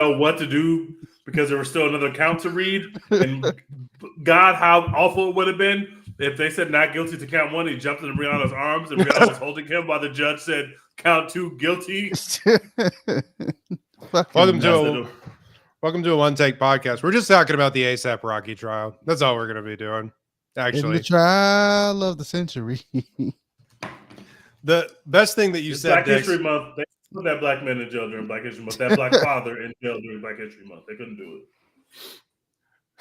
know what to do because there was still another count to read. And God, how awful it would have been if they said not guilty to count one. He jumped into Rihanna's arms and Rihanna was holding him while the judge said count two guilty. Welcome to a One Take podcast. We're just talking about the A$AP Rocky trial. That's all we're going to be doing. Actually, in the trial of the century. The best thing that you it's said, Black Dex, History Month. They put that black man in jail during Black History Month. That black father in jail during Black History Month. They couldn't do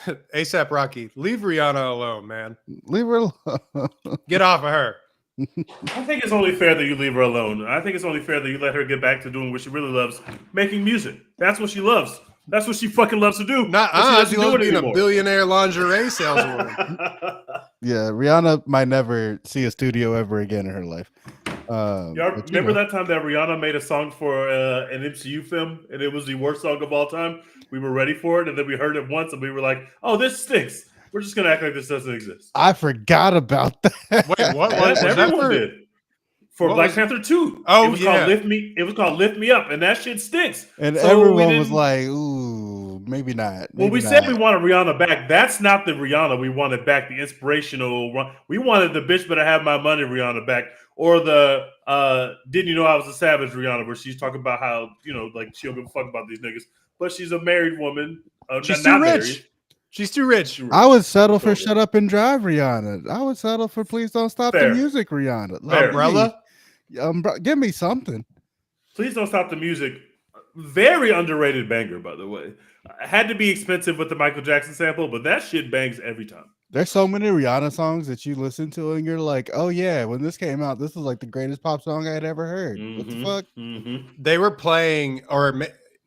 it. A$AP Rocky, leave Rihanna alone, man. Leave her alone. Get off of her. I think it's only fair that you leave her alone. I think it's only fair that you let her get back to doing what she really loves, making music. That's what she loves. That's what she fucking loves to do. She loves being a billionaire lingerie saleswoman. Yeah, Rihanna might never see a studio ever again in her life. Y'all remember that time that Rihanna made a song for an MCU film, and it was the worst song of all time? We were ready for it, and then we heard it once, and we were like, "Oh, this stinks. We're just gonna act like this doesn't exist." I forgot about that. Wait, what? Everyone did. For Black Panther 2. Oh, it was called Lift Me. It was called Lift Me Up, and that shit stinks. And so everyone was like, "Ooh, maybe not." Well, we said we wanted Rihanna back. That's not the Rihanna we wanted back. The inspirational. We wanted the bitch better have my money Rihanna back, or the didn't you know I was a savage Rihanna, where she's talking about how like she don't give a fuck about these niggas, but she's a married woman. She's too rich. Married. She's too rich. I would settle for "Shut Up and Drive" Rihanna. I would settle for "Please Don't Stop the Music" Rihanna. Umbrella. Give me something. Please Don't Stop the Music. Very underrated banger, by the way. Had to be expensive with the Michael Jackson sample, but that shit bangs every time. There's so many Rihanna songs that you listen to and you're like, "Oh yeah, when this came out, this was like the greatest pop song I had ever heard." What the fuck? They were playing, or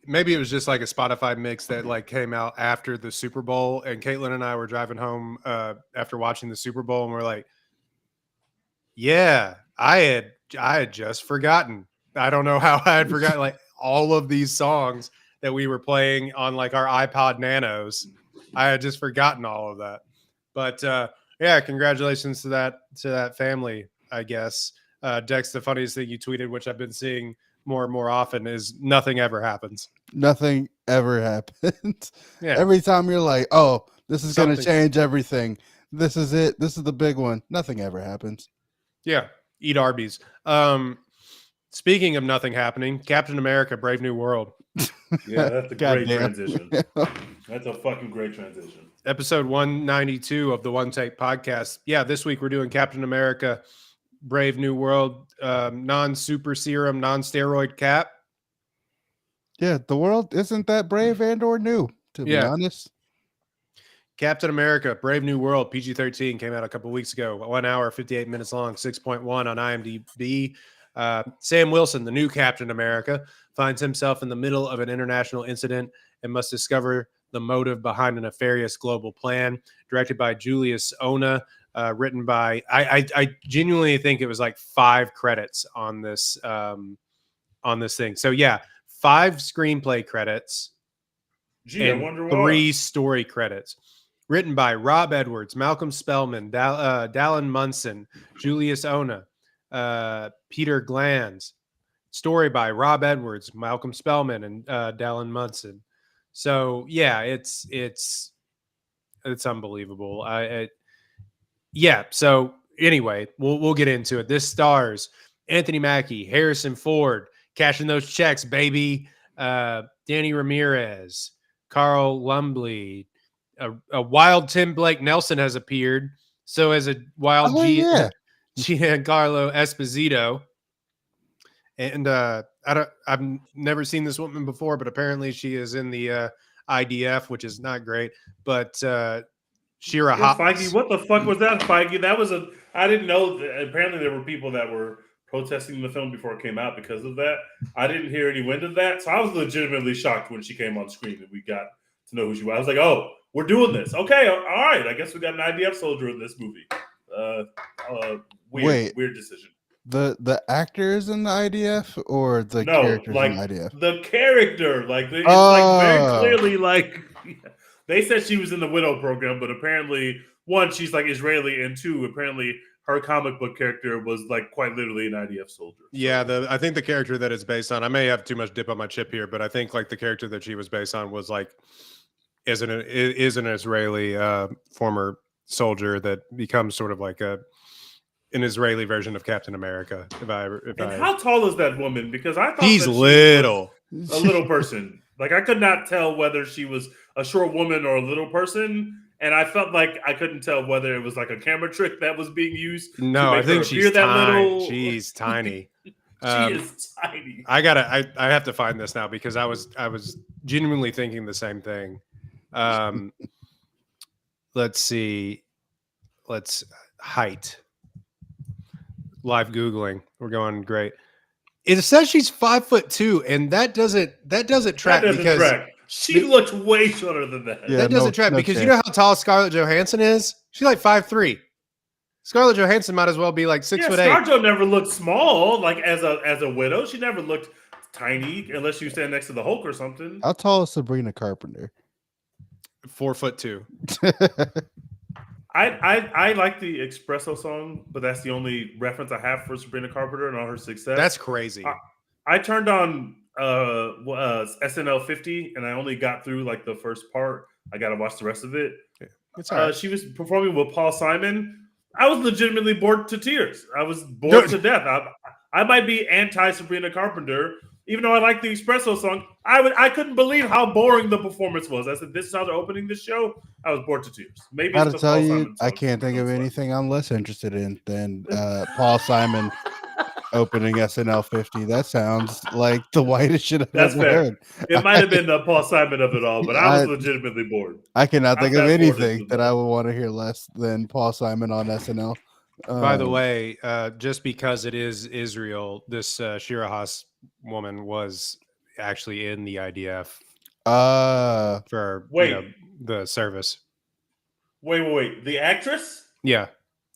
maybe it was just like a Spotify mix that like came out after the Super Bowl, and Caitlin and I were driving home after watching the Super Bowl, and we're like, "Yeah, I had just forgotten. I don't know how I had forgotten like all of these songs that we were playing on like our iPod Nanos. I had just forgotten all of that." But yeah, congratulations to that family, I guess. Dex, the funniest thing you tweeted, which I've been seeing more and more often, is nothing ever happens. Nothing ever happens. Yeah. Every time you're like, "Oh, this is going to change everything. This is it. This is the big one." Nothing ever happens. Yeah. Eat Arby's. Speaking of nothing happening, Captain America: Brave New World. Yeah, that's a great transition. That's a fucking great transition. Episode 192 of the One Take podcast. Yeah, this week we're doing Captain America: Brave New World, non-super serum, non-steroid Cap. Yeah, the world isn't that brave and or new, to be honest. Captain America: Brave New World, PG-13, came out a couple weeks ago. 1 hour, 58 minutes long, 6.1 on IMDb. Sam Wilson, the new Captain America, finds himself in the middle of an international incident and must discover the motive behind a nefarious global plan. Directed by Julius Ona, written by I genuinely think it was like 5 credits on this thing. So yeah, 5 screenplay credits. And 3 story credits. Written by Rob Edwards, Malcolm Spellman, Dallin Munson, Julius Ona, Peter Glanz. Story by Rob Edwards, Malcolm Spellman, and Dallin Munson. So yeah, it's unbelievable. Yeah. So anyway, we'll get into it. This stars Anthony Mackie, Harrison Ford, cashing those checks, baby. Danny Ramirez, Carl Lumbly, a wild Tim Blake Nelson has appeared. So has a wild Giancarlo Esposito. And I've never seen this woman before, but apparently she is in the IDF, which is not great. But Shira Hopkins. Feige, what the fuck was that, Feige? I didn't know. Apparently there were people that were protesting the film before it came out because of that. I didn't hear any wind of that. So I was legitimately shocked when she came on screen and we got to know who she was. I was like, oh, we're doing this. Okay, all right. I guess we got an IDF soldier in this movie. Weird decision. The actors in the IDF or the characters in the IDF? The character, it's like very clearly like they said she was in the Widow program, but apparently 1, she's like Israeli, and 2, apparently her comic book character was like quite literally an IDF soldier. Yeah, I think the character that it's based on, I may have too much dip on my chip here, but I think like the character that she was based on was like is an Israeli former soldier that becomes sort of like an Israeli version of Captain America. How tall is that woman? Because I thought he's that little, a little person. Like I could not tell whether she was a short woman or a little person. And I felt like I couldn't tell whether it was like a camera trick that was being used. No, I think she's tiny. She's tiny. She is tiny. I have to find this now because I was genuinely thinking the same thing. Let's see. Height. Live Googling. We're going great. It says she's 5'2", and that doesn't track because she looks way shorter than that. Yeah, that doesn't track because you know how tall Scarlett Johansson is? She's like 5'3". Scarlett Johansson might as well be like 6'8". ScarJo never looked small, like as a widow. She never looked tiny unless you stand next to the Hulk or something. How tall is Sabrina Carpenter? 4'2". I like the Espresso song, but that's the only reference I have for Sabrina Carpenter and all her success. That's crazy. I turned on SNL 50 and I only got through like the first part. I got to watch the rest of it. It's all right. She was performing with Paul Simon. I was legitimately bored to tears. I was bored to death. I might be anti Sabrina Carpenter, even though I like the Espresso song. I couldn't believe how boring the performance was. I said, "This is how they're opening this show." I was bored to tears. Maybe I gotta tell you, I can't think of anything I'm less interested in than Paul Simon opening SNL 50. That sounds like the whitest shit I've ever heard. It might have been the Paul Simon of it all, but I was legitimately bored. I cannot think of anything that I would want to hear less than Paul Simon on SNL. By the way, just because it is Israel, this Shira Haas woman was actually in the IDF for the service. Wait. The actress? Yeah.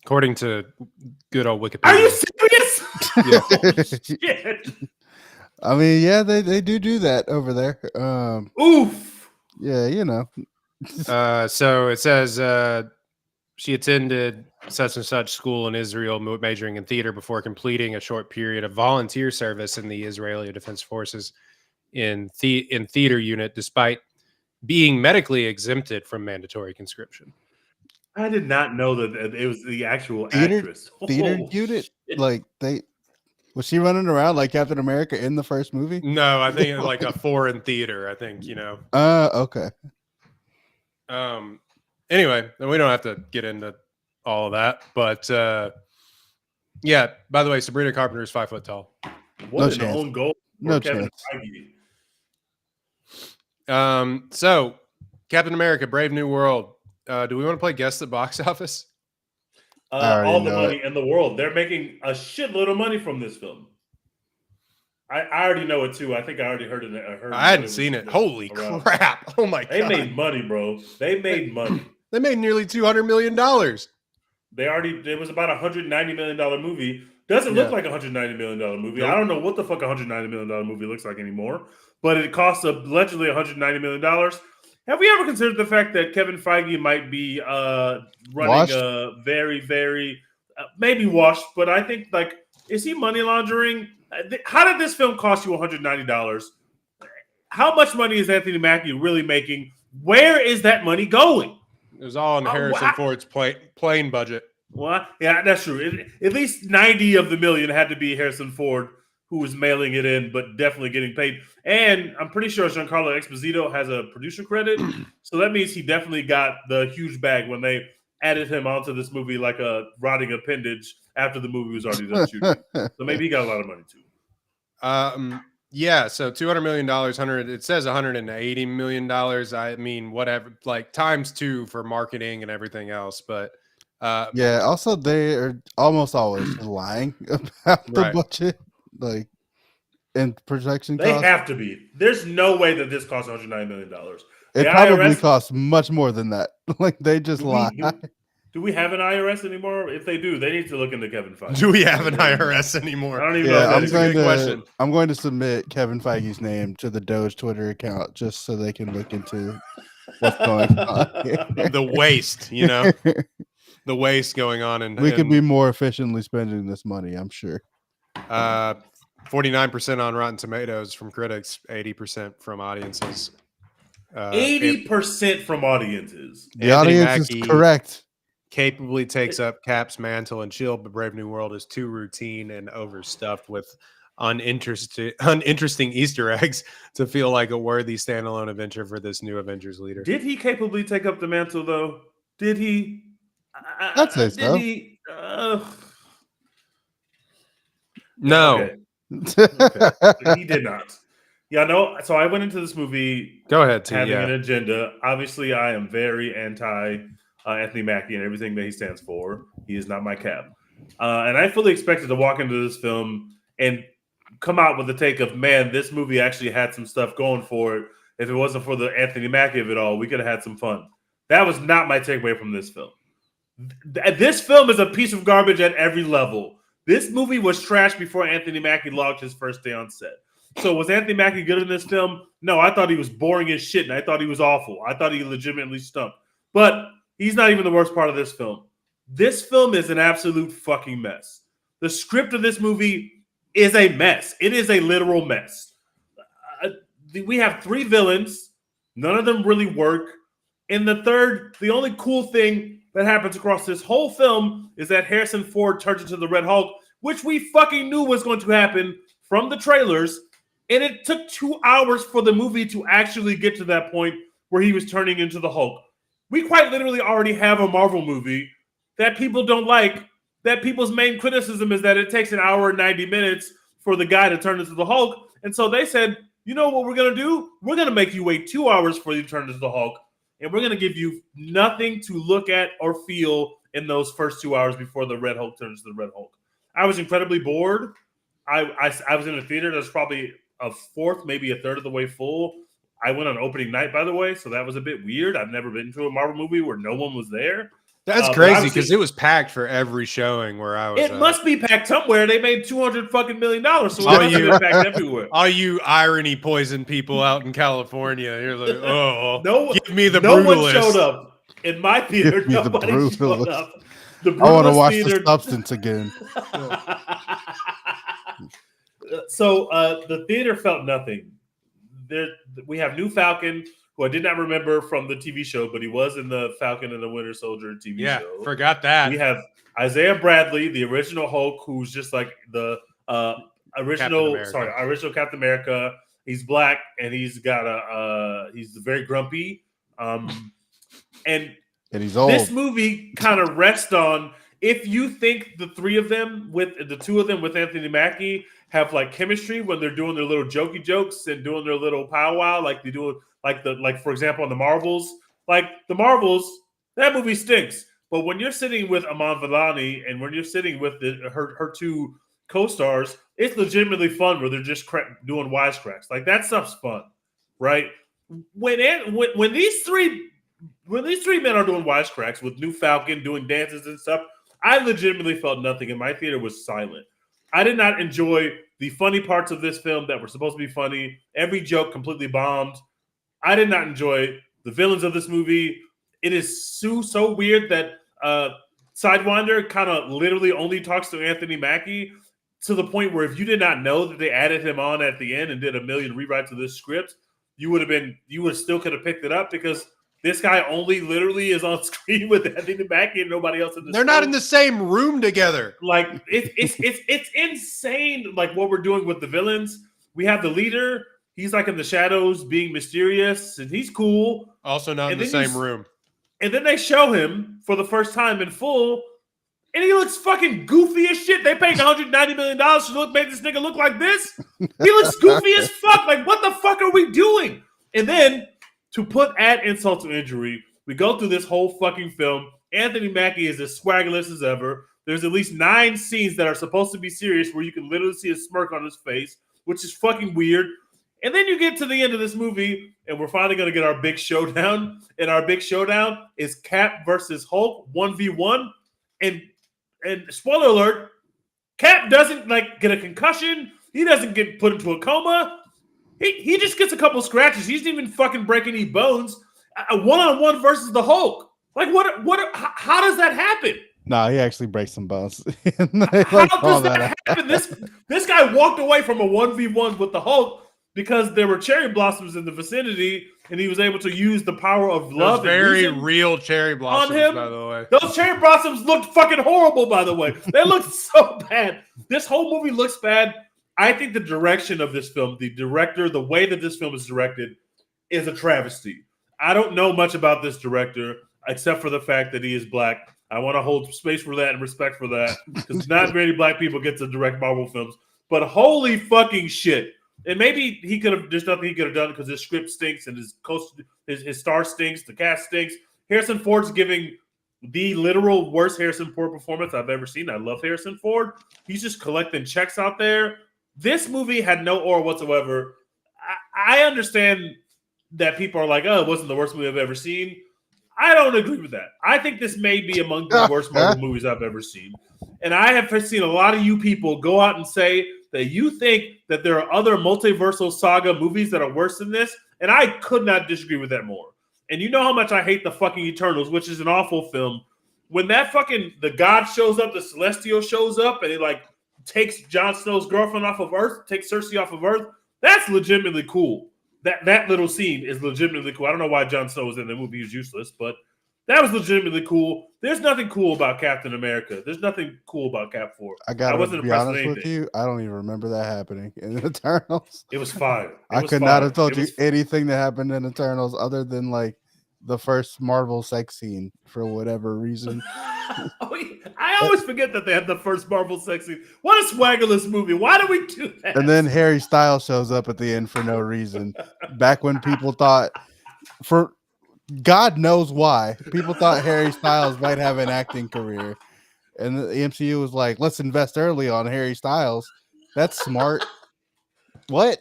According to good old Wikipedia. Are you serious? Yeah. Oh, shit. I mean, yeah, they do that over there. Oof. Yeah, you know. So it says she attended such and such school in Israel, majoring in theater before completing a short period of volunteer service in the Israeli Defense Forces in theater unit, despite being medically exempted from mandatory conscription. I did not know that it was the actual actress. Theater unit? Shit. Like was she running around like Captain America in the first movie? No, I think like a foreign theater. I think okay. Anyway, we don't have to get into all of that, but yeah. By the way, Sabrina Carpenter is 5 foot tall. What an own goal for no Kevin Feige. So Captain America: Brave New World. Do we want to play guess the box office? All the money in the world. They're making a shitload of money from this film. I already know it too. I think I already heard it. I hadn't seen it. Holy crap! Oh my god! They made money, bro. They made money. They made nearly $200 million. It was about $190 million movie. Doesn't look like $190 million movie. Nope. I don't know what the fuck $190 million movie looks like anymore. But it costs allegedly $190 million. Have we ever considered the fact that Kevin Feige might be running a very, very maybe washed? But I think is he money laundering? How did this film cost you $190? How much money is Anthony Mackie really making? Where is that money going? It was all on Harrison Ford's plane budget. Well, yeah, that's true. At least 90 of the million had to be Harrison Ford, who was mailing it in, but definitely getting paid. And I'm pretty sure Giancarlo Esposito has a producer credit. So that means he definitely got the huge bag when they added him onto this movie like a rotting appendage after the movie was already done shooting. So maybe he got a lot of money too. Yeah, so $200 million, it says $180 million. I mean, whatever, like times 2 for marketing and everything else. But yeah, also they are almost always lying about the budget, like in production costs. They have to be. There's no way that this costs $190 million. It probably costs much more than that. Like they just lie. Do we have an IRS anymore? If they do, they need to look into Kevin Feige. Do we have an IRS anymore? I don't even know if that's a good question. I'm going to submit Kevin Feige's name to the Doge Twitter account just so they can look into what's going on. The waste, you know. the waste going on. And We could be more efficiently spending this money, I'm sure. 49% on Rotten Tomatoes from critics, 80% from audiences. 80% from audiences. The Anthony audience Mackie is correct. capably takes up Cap's mantle and shield, but Brave New World is too routine and overstuffed with uninteresting Easter eggs to feel like a worthy standalone adventure for this new Avengers leader. Did he capably take up the mantle, though? Did he? I'd say so. Did he? No. Okay. He did not. Yeah, no. So I went into this movie Go ahead, T. having Yeah. an agenda. Obviously, I am very anti Anthony Mackie and everything that he stands for. He is not my Cap. And I fully expected to walk into this film and come out with the take of, man, this movie actually had some stuff going for it. If it wasn't for the Anthony Mackie of it all, we could have had some fun. That was not my takeaway from this film. This film is a piece of garbage at every level. This movie was trash before Anthony Mackie logged his first day on set. So was Anthony Mackie good in this film? No, I thought he was boring as shit, and I thought he was awful. I thought he legitimately stunk. But he's not even the worst part of this film. This film is an absolute fucking mess. The script of this movie is a mess. It is a literal mess. We have 3 villains. None of them really work. In the third, the only cool thing that happens across this whole film is that Harrison Ford turns into the Red Hulk, which we fucking knew was going to happen from the trailers. And it took 2 hours for the movie to actually get to that point where he was turning into the Hulk. We quite literally already have a Marvel movie that people don't like, that people's main criticism is that it takes an hour and 90 minutes for the guy to turn into the Hulk. And so they said, you know what we're going to do? We're going to make you wait 2 hours for you to turn into the Hulk. And we're going to give you nothing to look at or feel in those first 2 hours before the Red Hulk turns to the Red Hulk. I was incredibly bored. I was in a theater that's probably a fourth, maybe a third of the way full. I went on opening night, by the way, so that was a bit weird. I've never been to a Marvel movie where no one was there. That's crazy because it was packed for every showing where I was. It must be packed somewhere. They made $200 fucking million, so it must have been packed everywhere. All you irony poison people out in California, you're like, oh, give me the no brutalist. One showed up in my theater. Nobody showed up. I want to watch the substance again. So the theater felt nothing. We have New Falcon, who I did not remember from the TV show, but he was in the Falcon and the Winter Soldier TV show. Yeah, forgot that. We have Isaiah Bradley, the original Hulk, who's just like the original Captain America. He's black and he's got he's very grumpy. And he's old. This movie kind of rests on, if you think the 3 of them with the 2 of them with Anthony Mackie have like chemistry when they're doing their little jokey jokes and doing their little powwow, like they do, like for example in the Marvels, that movie stinks. But when you're sitting with Iman Vellani and when you're sitting with her 2 co-stars, it's legitimately fun where they're just doing wisecracks. Like that stuff's fun, right? When these three men are doing wisecracks with New Falcon doing dances and stuff, I legitimately felt nothing, and my theater was silent. I did not enjoy the funny parts of this film that were supposed to be funny. Every joke completely bombed. I did not enjoy the villains of this movie. It is so weird that Sidewinder kind of literally only talks to Anthony Mackie to the point where if you did not know that they added him on at the end and did a million rewrites of this script, you would still could have picked it up because this guy only literally is on screen with Anthony Mackie and nobody else in the They're not in the same room together. Like it's insane. Like what we're doing with the villains. We have the leader. He's like in the shadows, being mysterious, and he's cool. Also not in the same room. And then they show him for the first time in full, and he looks fucking goofy as shit. They paid $190 million to make this nigga look like this. He looks goofy as fuck. Like what the fuck are we doing? And then, to add insult to injury, we go through this whole fucking film. Anthony Mackie is as swaggerless as ever. There's at least 9 scenes that are supposed to be serious where you can literally see a smirk on his face, which is fucking weird. And then you get to the end of this movie, and we're finally going to get our big showdown. And our big showdown is Cap versus Hulk 1v1. And spoiler alert, Cap doesn't get a concussion. He doesn't get put into a coma. He just gets a couple scratches. He doesn't even fucking break any bones. A one-on-one versus the Hulk. Like what? How does that happen? No, he actually breaks some bones. How does that happen? This guy walked away from a 1v1 with the Hulk because there were cherry blossoms in the vicinity, and he was able to use the power of love. Those very and real cherry blossoms, him. by the way. Those cherry blossoms looked fucking horrible, by the way. They looked so bad. This whole movie looks bad. I think the direction of this film, the director, the way that this film is directed, is a travesty. I don't know much about this director except for the fact that he is black. I want to hold space for that and respect for that because not many black people get to direct Marvel films. But holy fucking shit. And maybe he could have, there's nothing he could have done because his script stinks and his star stinks, the cast stinks. Harrison Ford's giving the literal worst Harrison Ford performance I've ever seen. I love Harrison Ford. He's just collecting checks out there. This movie had no aura whatsoever. I understand that people are like, oh, it wasn't the worst movie I've ever seen. I don't agree with that. I think this may be among the worst Marvel movies I've ever seen. And I have seen a lot of you people go out and say that you think that there are other multiversal saga movies that are worse than this. And I could not disagree with that more. And you know how much I hate the fucking Eternals, which is an awful film. When that fucking, the god shows up, the Celestial shows up, and he like takes Jon Snow's girlfriend off of Earth, takes Cersei off of Earth, that's legitimately cool. That little scene is legitimately cool. I don't know why Jon Snow was in the movie. He was useless, but that was legitimately cool. There's nothing cool about Captain America. There's nothing cool about Cap 4. I gotta be honest with you. I don't even remember that happening in Eternals. It was fire. I could not have told you anything that happened in Eternals other than like the first Marvel sex scene for whatever reason. I always forget that they had the first Marvel sex scene. What a swaggerless movie. Why do we do that? And then Harry Styles shows up at the end for no reason. Back when people thought, for God knows why, people thought Harry Styles might have an acting career. And the MCU was like, let's invest early on Harry Styles. That's smart. What?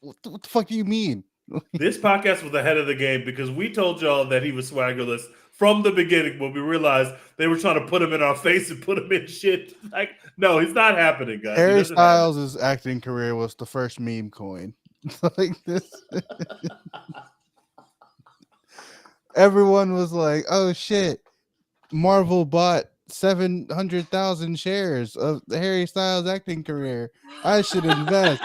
What the fuck do you mean? This podcast was ahead of the game because we told y'all that he was swaggerless from the beginning when we realized they were trying to put him in our face and put him in shit. Like, no, it's not happening, guys. Harry Styles' acting career was the first meme coin. Like this. Everyone was like, oh shit, Marvel bought 700,000 shares of the Harry Styles acting career. I should invest.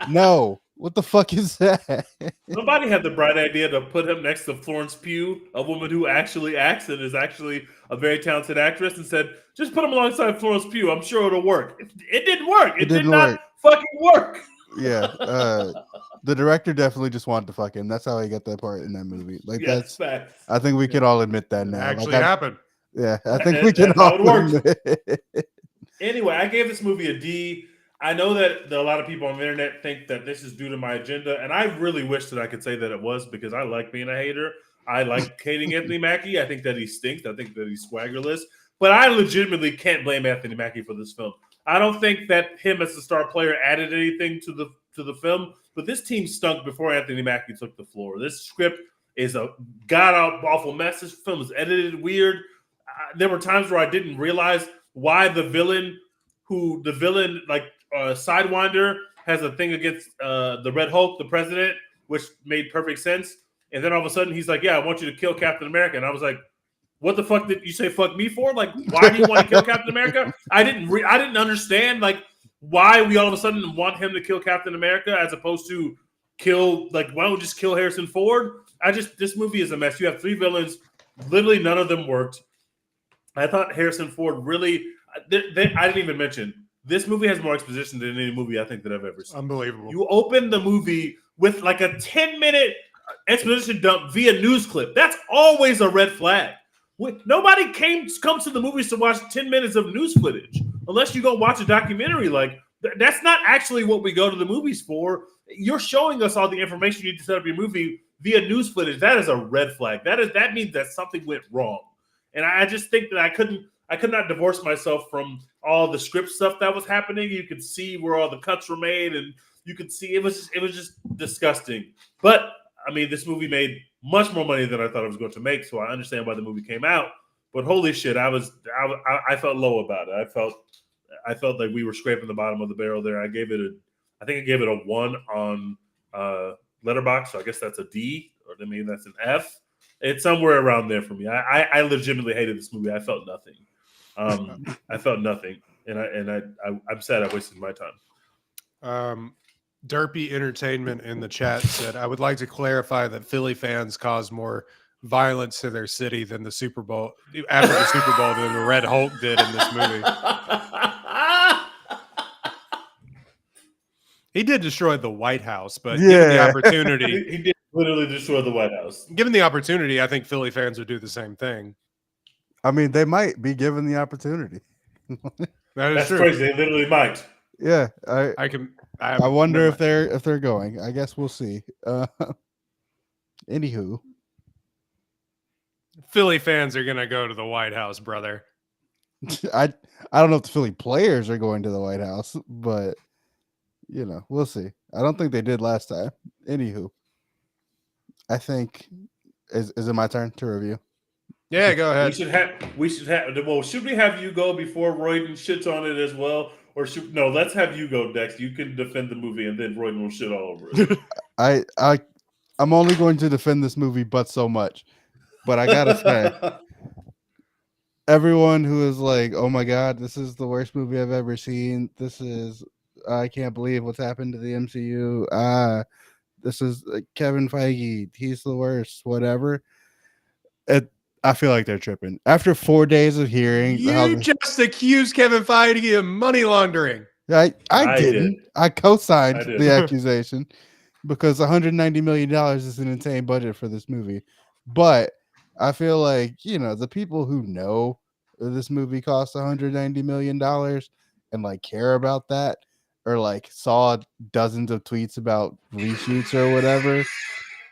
No. What the fuck is that? Somebody had the bright idea to put him next to Florence Pugh, a woman who actually acts and is actually a very talented actress, and said, just put him alongside Florence Pugh. I'm sure it'll work. It didn't work. It did not fucking work. Yeah. The director definitely just wanted to fuck him. That's how he got that part in that movie. Like, that's facts. I think we can all admit that now. Actually happened. Yeah. I think we can all admit it. Anyway, I gave this movie a D. I know that a lot of people on the internet think that this is due to my agenda, and I really wish that I could say that it was because I like being a hater. I like hating Anthony Mackie. I think that he stinks. I think that he's swaggerless. But I legitimately can't blame Anthony Mackie for this film. I don't think that him as the star player added anything to the film, but this team stunk before Anthony Mackie took the floor. This script is a god-awful mess. This film is edited weird. There were times where I didn't realize why the villain Sidewinder has a thing against the Red Hulk, the president, which made perfect sense. And then all of a sudden he's like, yeah, I want you to kill Captain America. And I was like, what the fuck did you say fuck me for? Like, why do you want to kill Captain America? I didn't understand like why we all of a sudden want him to kill Captain America as opposed to kill, like, why don't we just kill Harrison Ford? This movie is a mess. You have three villains. Literally none of them worked. I thought Harrison Ford really, I didn't even mention, this movie has more exposition than any movie I think that I've ever seen. Unbelievable. You open the movie with like a 10-minute exposition dump via news clip. That's always a red flag. Nobody comes to the movies to watch 10 minutes of news footage unless you go watch a documentary. Like, that's not actually what we go to the movies for. You're showing us all the information you need to set up your movie via news footage. That is a red flag. That means that something went wrong. And I just think that I could not divorce myself from all the script stuff that was happening. You could see where all the cuts were made, and you could see it was just disgusting. But I mean, this movie made much more money than I thought it was going to make, so I understand why the movie came out. But holy shit, I felt low about it. I felt like we were scraping the bottom of the barrel there. I think I gave it a 1 on Letterboxd, so I guess that's a D, or maybe that's an F. It's somewhere around there for me. I legitimately hated this movie. I felt nothing. I felt nothing, and I'm sad I wasted my time. Derpy Entertainment in the chat said, "I would like to clarify that Philly fans cause more violence to their city than the Super Bowl after the Super Bowl than the Red Hulk did in this movie." He did destroy the White House, but given the opportunity, he did literally destroy the White House. Given the opportunity, I think Philly fans would do the same thing. I mean, they might be given the opportunity. That's true. Crazy. They literally might. Yeah, I wonder if they're going. I guess we'll see. Anywho, Philly fans are gonna go to the White House, brother. I don't know if the Philly players are going to the White House, but we'll see. I don't think they did last time. Anywho, I think is it my turn to review? Yeah, go ahead. We should have. Well, should we have you go before Royden shits on it as well, or let's have you go, Dex. You can defend the movie, and then Royden will shit all over it. I'm only going to defend this movie, but so much. But I gotta say, everyone who is like, "Oh my god, this is the worst movie I've ever seen. I can't believe what's happened to the MCU. This is Kevin Feige. He's the worst. Whatever." I feel like they're tripping. After 4 days of hearing, you just accused Kevin Feige of money laundering. I didn't. I co-signed the accusation because $190 million is an insane budget for this movie. But I feel like, the people who know this movie cost $190 million and like care about that, or like saw dozens of tweets about reshoots or whatever,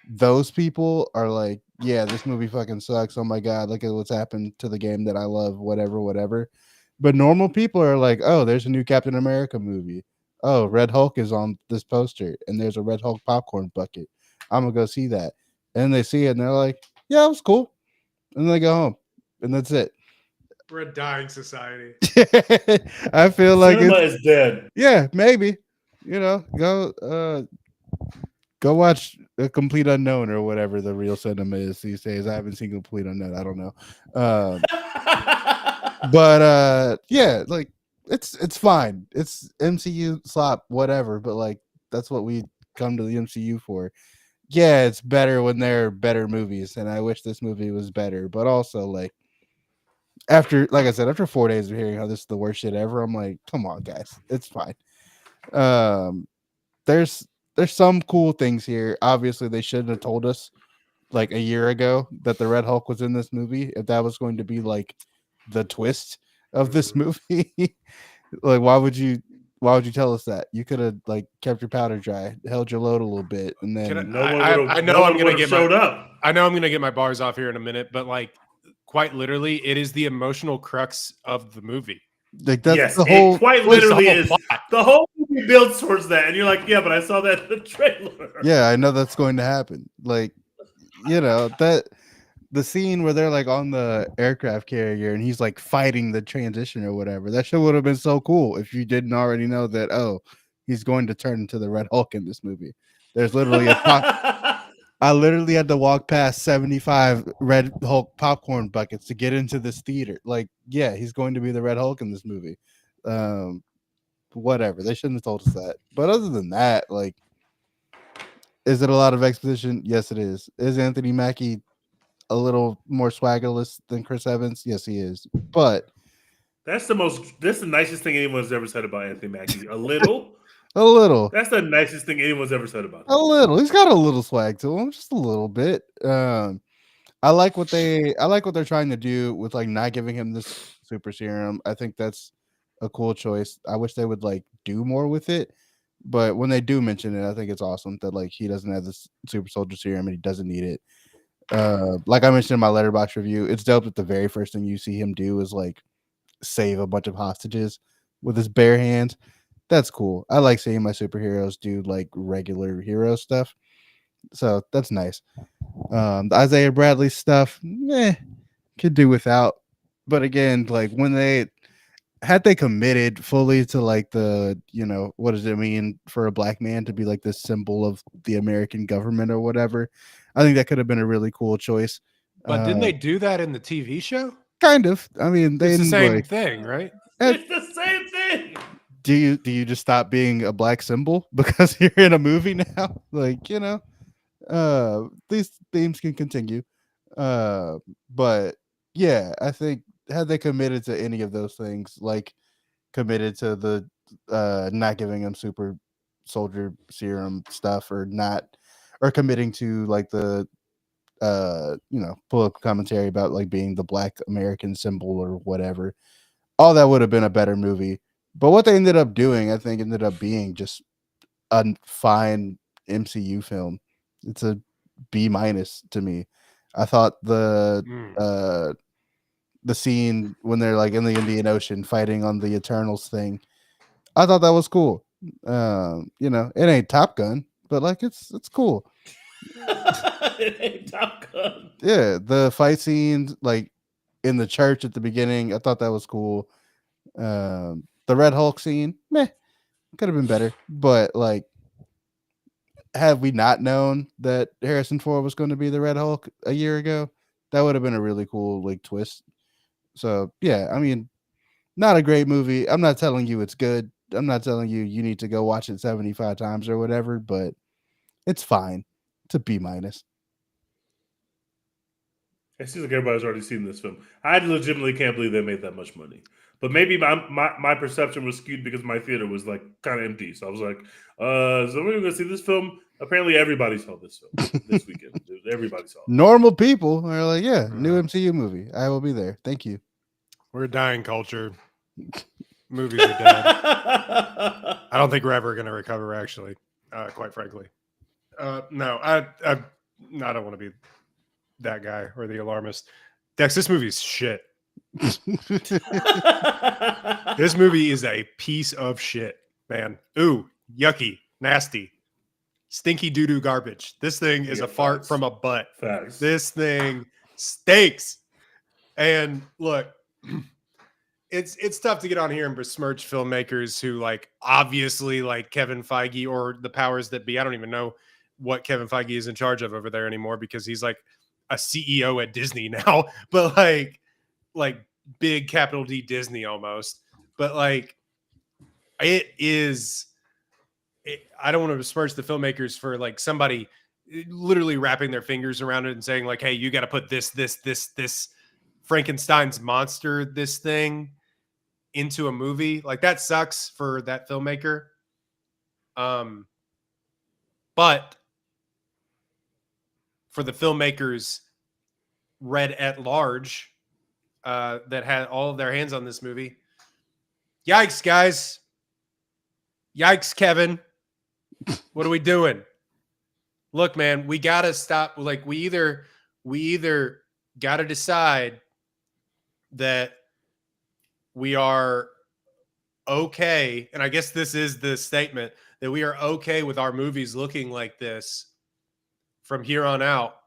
those people are like, yeah, this movie fucking sucks. Oh my god, look at what's happened to the game that I love, whatever. But normal people are like, oh, there's a new Captain America movie. Oh, Red Hulk is on this poster, and there's a Red Hulk popcorn bucket. I'm gonna go see that. And they see it, and they're like, yeah, it was cool. And they go home, and that's it. We're a dying society. I feel like cinema is dead. Yeah, maybe. Go watch A Complete Unknown or whatever the real cinema is these days. I haven't seen Complete Unknown. I don't know. But yeah, like it's fine. It's MCU slop, whatever. But like that's what we come to the MCU for. Yeah, it's better when there are better movies, and I wish this movie was better. But also, like after 4 days of hearing how this is the worst shit ever, I'm like, come on, guys, it's fine. There's some cool things here. Obviously, they shouldn't have told us like a year ago that the Red Hulk was in this movie. If that was going to be like the twist of this movie, like why would you tell us that? You could have like kept your powder dry, held your load a little bit, and then I know I'm gonna get my bars off here in a minute, but like quite literally, it is the emotional crux of the movie. Like that's the whole. It quite literally is. The whole movie builds towards that, and you're like, yeah, but I saw that in the trailer. Yeah, I know that's going to happen. Like, that the scene where they're like on the aircraft carrier and he's like fighting the transition or whatever. That shit would have been so cool if you didn't already know that. Oh, he's going to turn into the Red Hulk in this movie. There's literally I literally had to walk past 75 Red Hulk popcorn buckets to get into this theater. Like, yeah, he's going to be the Red Hulk in this movie. Whatever. They shouldn't have told us that. But other than that, like, is it a lot of exposition? Yes, it is. Is Anthony Mackie a little more swaggerless than Chris Evans? Yes, he is. But that's the nicest thing anyone's ever said about Anthony Mackie. A little. A little. That's the nicest thing anyone's ever said about him. A little. He's got a little swag to him, just a little bit. I like what they're trying to do with like not giving him this super serum. I think that's a cool choice. I wish they would like do more with it. But when they do mention it, I think it's awesome that like he doesn't have this super soldier serum and he doesn't need it. Like I mentioned in my Letterboxd review, it's dope that the very first thing you see him do is like save a bunch of hostages with his bare hands. That's cool. I like seeing my superheroes do like regular hero stuff. So that's nice. The Isaiah Bradley stuff, could do without. But again, like when they committed fully to like the, what does it mean for a black man to be like this symbol of the American government or whatever? I think that could have been a really cool choice But didn't they do that in the TV show? Kind of. I mean, they It's the didn't same like. thing, right? It's the same thing. Do you just stop being a black symbol because you're in a movie now? Like, these themes can continue. But yeah, I think had they committed to any of those things, like committed to the not giving them super soldier serum stuff, or committing to like the political commentary about like being the black American symbol or whatever, all that would have been a better movie. But what they ended up doing, I think, ended up being just a fine MCU film. It's a B- to me. I thought the scene when they're like in the Indian Ocean fighting on the Eternals thing, I thought that was cool. It ain't Top Gun, but like it's cool. It ain't Top Gun. Yeah, the fight scenes like in the church at the beginning, I thought that was cool. The Red Hulk scene, could have been better, but like, had we not known that Harrison Ford was going to be the Red Hulk a year ago, that would have been a really cool like twist. So yeah, I mean, not a great movie. I'm not telling you it's good. I'm not telling you need to go watch it 75 times or whatever, but it's fine. It's a B-. It seems like everybody's already seen this film. I legitimately can't believe they made that much money. But maybe my perception was skewed because my theater was like kind of empty. So I was like, so we're going to see this film. Apparently everybody saw this film this weekend. Everybody saw it. Normal people are like, yeah, new MCU movie. I will be there. Thank you. We're a dying culture. Movies are dead. I don't think we're ever going to recover, actually, quite frankly. No, I don't want to be that guy or the alarmist. Dex, this movie's shit. This movie is a piece of shit, man. Ooh, yucky, nasty, stinky doo-doo garbage. This thing is a fart from a butt. Facts. This thing stinks. And look, it's tough to get on here and besmirch filmmakers who like obviously like Kevin Feige or the powers that be. I don't even know what Kevin Feige is in charge of over there anymore because he's like a CEO at Disney now, but like big capital D Disney almost. But like I don't want to besmirch the filmmakers for like somebody literally wrapping their fingers around it and saying like, hey, you got to put this Frankenstein's monster, this thing into a movie. Like that sucks for that filmmaker. But for the filmmakers read at large that had all of their hands on this movie, yikes, guys. Yikes, Kevin. What are we doing? Look, man, we got to stop. Like we either got to decide that we are okay. And I guess this is the statement that we are okay with our movies looking like this from here on out,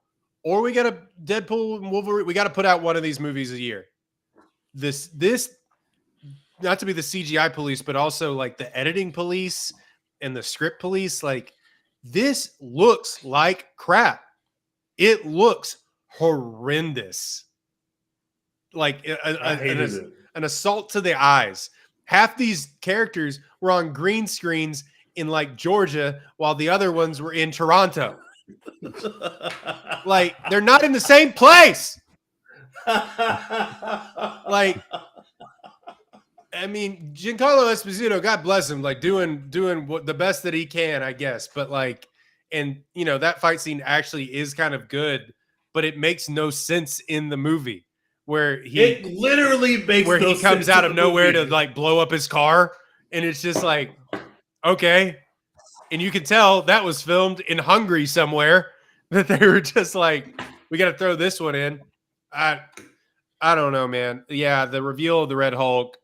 or we got to Deadpool and Wolverine. We got to put out one of these movies a year. This not to be the CGI police, but also like the editing police and the script police. Like this looks like crap. It looks horrendous. Like an assault to the eyes. Half these characters were on green screens in like Georgia, while the other ones were in Toronto. Like they're not in the same place. Like, I mean, Giancarlo Esposito, God bless him, like doing what the best that he can, I guess. But like, and you know, that fight scene actually is kind of good, but it makes no sense in the movie where he comes out of nowhere to like blow up his car, and it's just like, okay. And you can tell that was filmed in Hungary somewhere, that they were just like, we got to throw this one in. I don't know, man. Yeah, the reveal of the Red Hulk,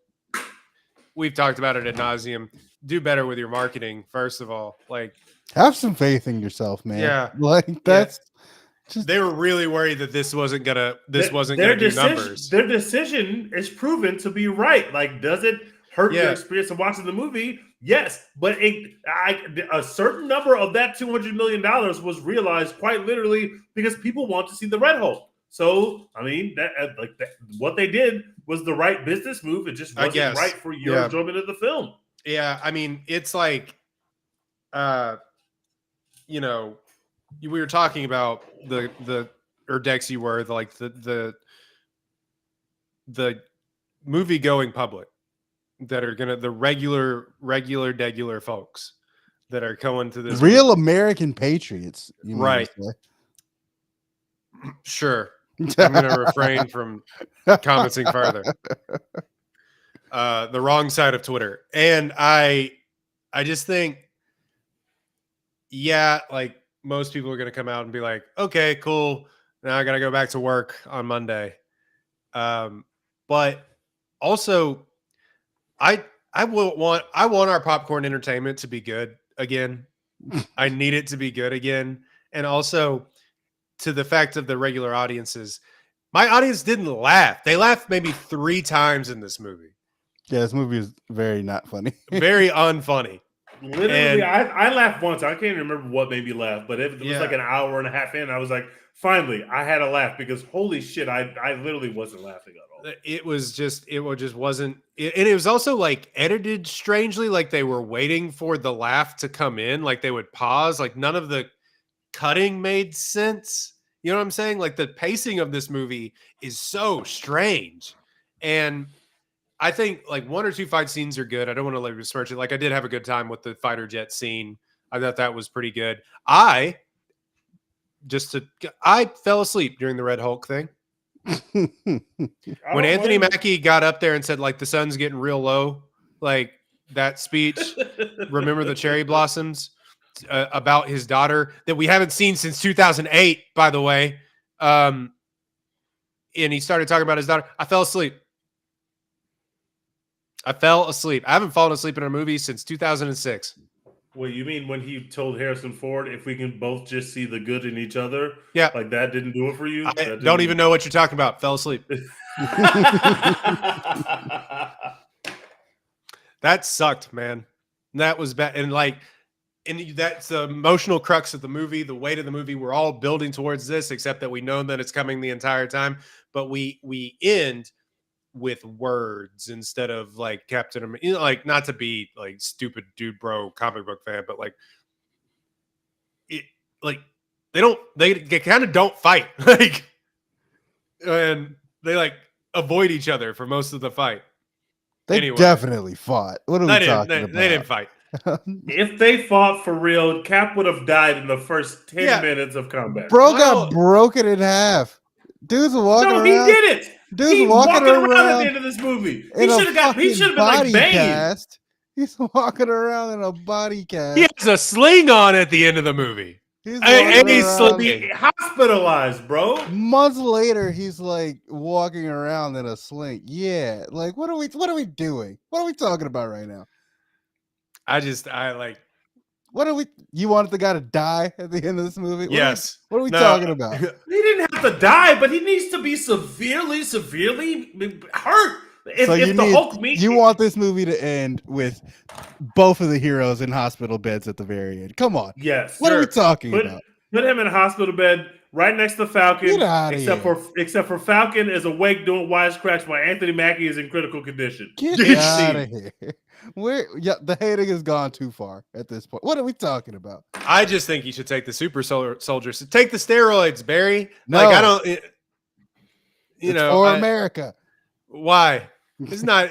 we've talked about it ad nauseum. Do better with your marketing, first of all. Like, have some faith in yourself, man. Yeah, like that's. Just, they were really worried that this wasn't gonna do numbers. Their decision is proven to be right. Like, does it hurt your experience of watching the movie? Yes, but a certain number of that $200 million was realized quite literally because people want to see the Red Hulk. So I mean, what they did was the right business move. It just I wasn't guess. right for your enjoyment of the film. Yeah, I mean, it's like, you know, we were talking about the Urdexy were like the movie going public that are gonna the regular degular folks that are going to this Real movie. American patriots, you mean to Right. say. Sure. I'm gonna refrain from commenting further. The wrong side of Twitter. And I just think, yeah, like most people are gonna come out and be like, okay, cool. Now I gotta go back to work on Monday. But also I want our popcorn entertainment to be good again. I need it to be good again. And also to the fact of the regular audiences, my audience didn't laugh. They laughed maybe 3 times in this movie. Yeah, this movie is very not funny. Very unfunny. Literally, And- I laughed once. I can't remember what made me laugh, but it was like an hour and a half in. I was like, finally, I had a laugh because holy shit, I literally wasn't laughing at all. It just wasn't. And it was also like edited strangely, like they were waiting for the laugh to come in, like they would pause. Like none of the cutting made sense. You know what I'm saying? Like the pacing of this movie is so strange. And I think like 1 or 2 fight scenes are good. I don't want to like besmirch it. Like I did have a good time with the fighter jet scene. I thought that was pretty good. I fell asleep during the Red Hulk thing. When Anthony Mackie got up there and said like the sun's getting real low, like that speech, remember the cherry blossoms, about his daughter that we haven't seen since 2008, by the way. And he started talking about his daughter. I fell asleep. I haven't fallen asleep in a movie since 2006. Well, you mean when he told Harrison Ford, if we can both just see the good in each other? Yeah. Like that didn't do it for you? I don't even know what you're talking about. Fell asleep. That sucked, man. That was bad. And like, that's the emotional crux of the movie, the weight of the movie. We're all building towards this, except that we know that it's coming the entire time. But we end with words instead of like Captain America. You know, like not to be like stupid dude bro comic book fan, but like it like they kind of don't fight. Like and they like avoid each other for most of the fight. They Anyway. definitely fought. What are we talking about? They didn't fight. If they fought for real, Cap would have died in the first 10 minutes of combat. Bro Well- got broken in half. Dude's walking No, around. he did it. Dude's He's walking walking around at around the end of this movie. in He a should have been like body Bane. cast. He's walking around in a body cast. He has a sling on at the end of the movie. He's and he's walking around. He hospitalized, bro. Months later, he's like walking around in a sling. Yeah, like what are we doing? What are we talking about right now? What are we? You wanted the guy to die at the end of this movie? Yes. What are we No. talking about? He didn't have to die, but he needs to be severely hurt. You want this movie to end with both of the heroes in hospital beds at the very end? Come on. Yes. What are we talking Put about? him in a hospital bed right next to Falcon. Get outta except for Falcon is awake doing wisecracks while Anthony Mackie is in critical condition. Get Good out scene. of here. The hating has gone too far at this point. What are we talking about? I just think you should take the super soldiers. Take the steroids, Barry. No. Like I don't. It's for America. Why? He's not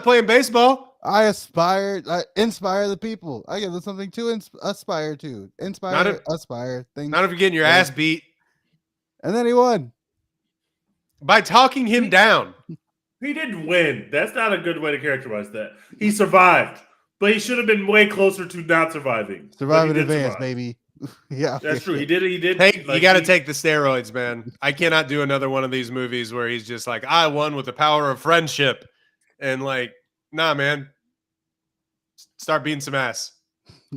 playing baseball. I inspire the people. I give them something to aspire to. Aspire. Things. Not if you're getting your ass beat And then he won. by talking him down. He didn't win. That's not a good way to characterize that. He survived, but he should have been way closer to not surviving. Survive But in he did advance, survive. baby. Yeah. That's true. He did. He did. You got to take the steroids, man. I cannot do another one of these movies where he's just like, I won with the power of friendship, and like, nah, man. Start beating some ass.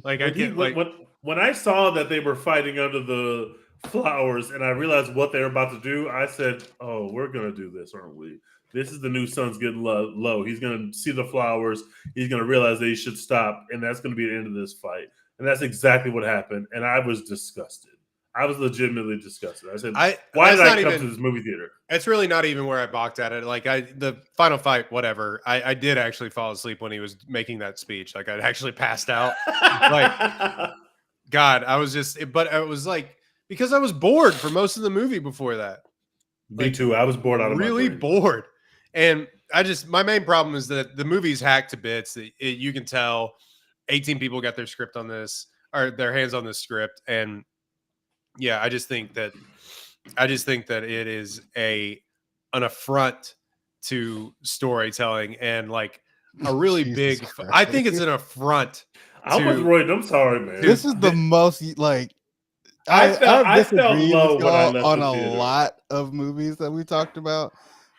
Like I get like when I saw that they were fighting under the flowers, and I realized what they were about to do, I said, "Oh, we're gonna do this, aren't we? This is the new sun's getting low. He's gonna see the flowers. He's gonna realize that he should stop, and that's gonna be the end of this fight." And that's exactly what happened. And I was disgusted. I was legitimately disgusted. I said, I why that's did I not come even- to this movie theater? It's really not even where I balked at it. Like the final fight, whatever. I did actually fall asleep when he was making that speech. Like I'd actually passed out. God, I was but it was like because I was bored for most of the movie before that. Me too. I was bored out of Really my brain. bored. And my main problem is that the movie's hacked to bits. You can tell 18 people got their script on this or their hands on this script. And yeah, I just think that it is an affront to storytelling and like a really Jesus big. Christ. I think it's an affront. I'm with Roy. I'm sorry, man. This is the most like I felt disagree low with when I y'all left on the a theater. lot of movies that we talked about.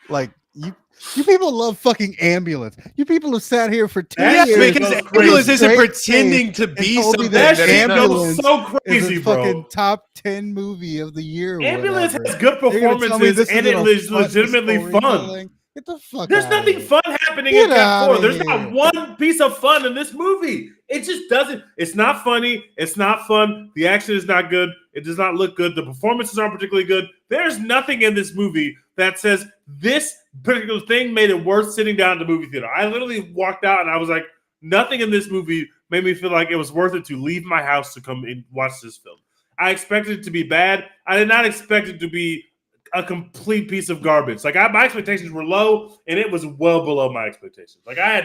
Like you people love fucking Ambulance. You people have sat here for 2 That years. shit because goes Ambulance crazy. isn't Straight pretending to be told me something that That that it's shit not. Ambulance goes so is crazy, a fucking bro. top 10 movie of the year. Or Ambulance whatever. has good You're gonna tell me performances this and isn't it a is fun legitimately fun. storytelling? Get the fuck There's out nothing of here. fun happening Get in Cap 4. outta There's here. not one piece of fun in this movie. It just doesn't. It's not funny. It's not fun. The action is not good. It does not look good. The performances aren't particularly good. There's nothing in this movie that says this particular thing made it worth sitting down at the movie theater. I literally walked out and I was like, nothing in this movie made me feel like it was worth it to leave my house to come and watch this film. I expected it to be bad. I did not expect it to be a complete piece of garbage. Like my expectations were low, and it was well below my expectations. Like I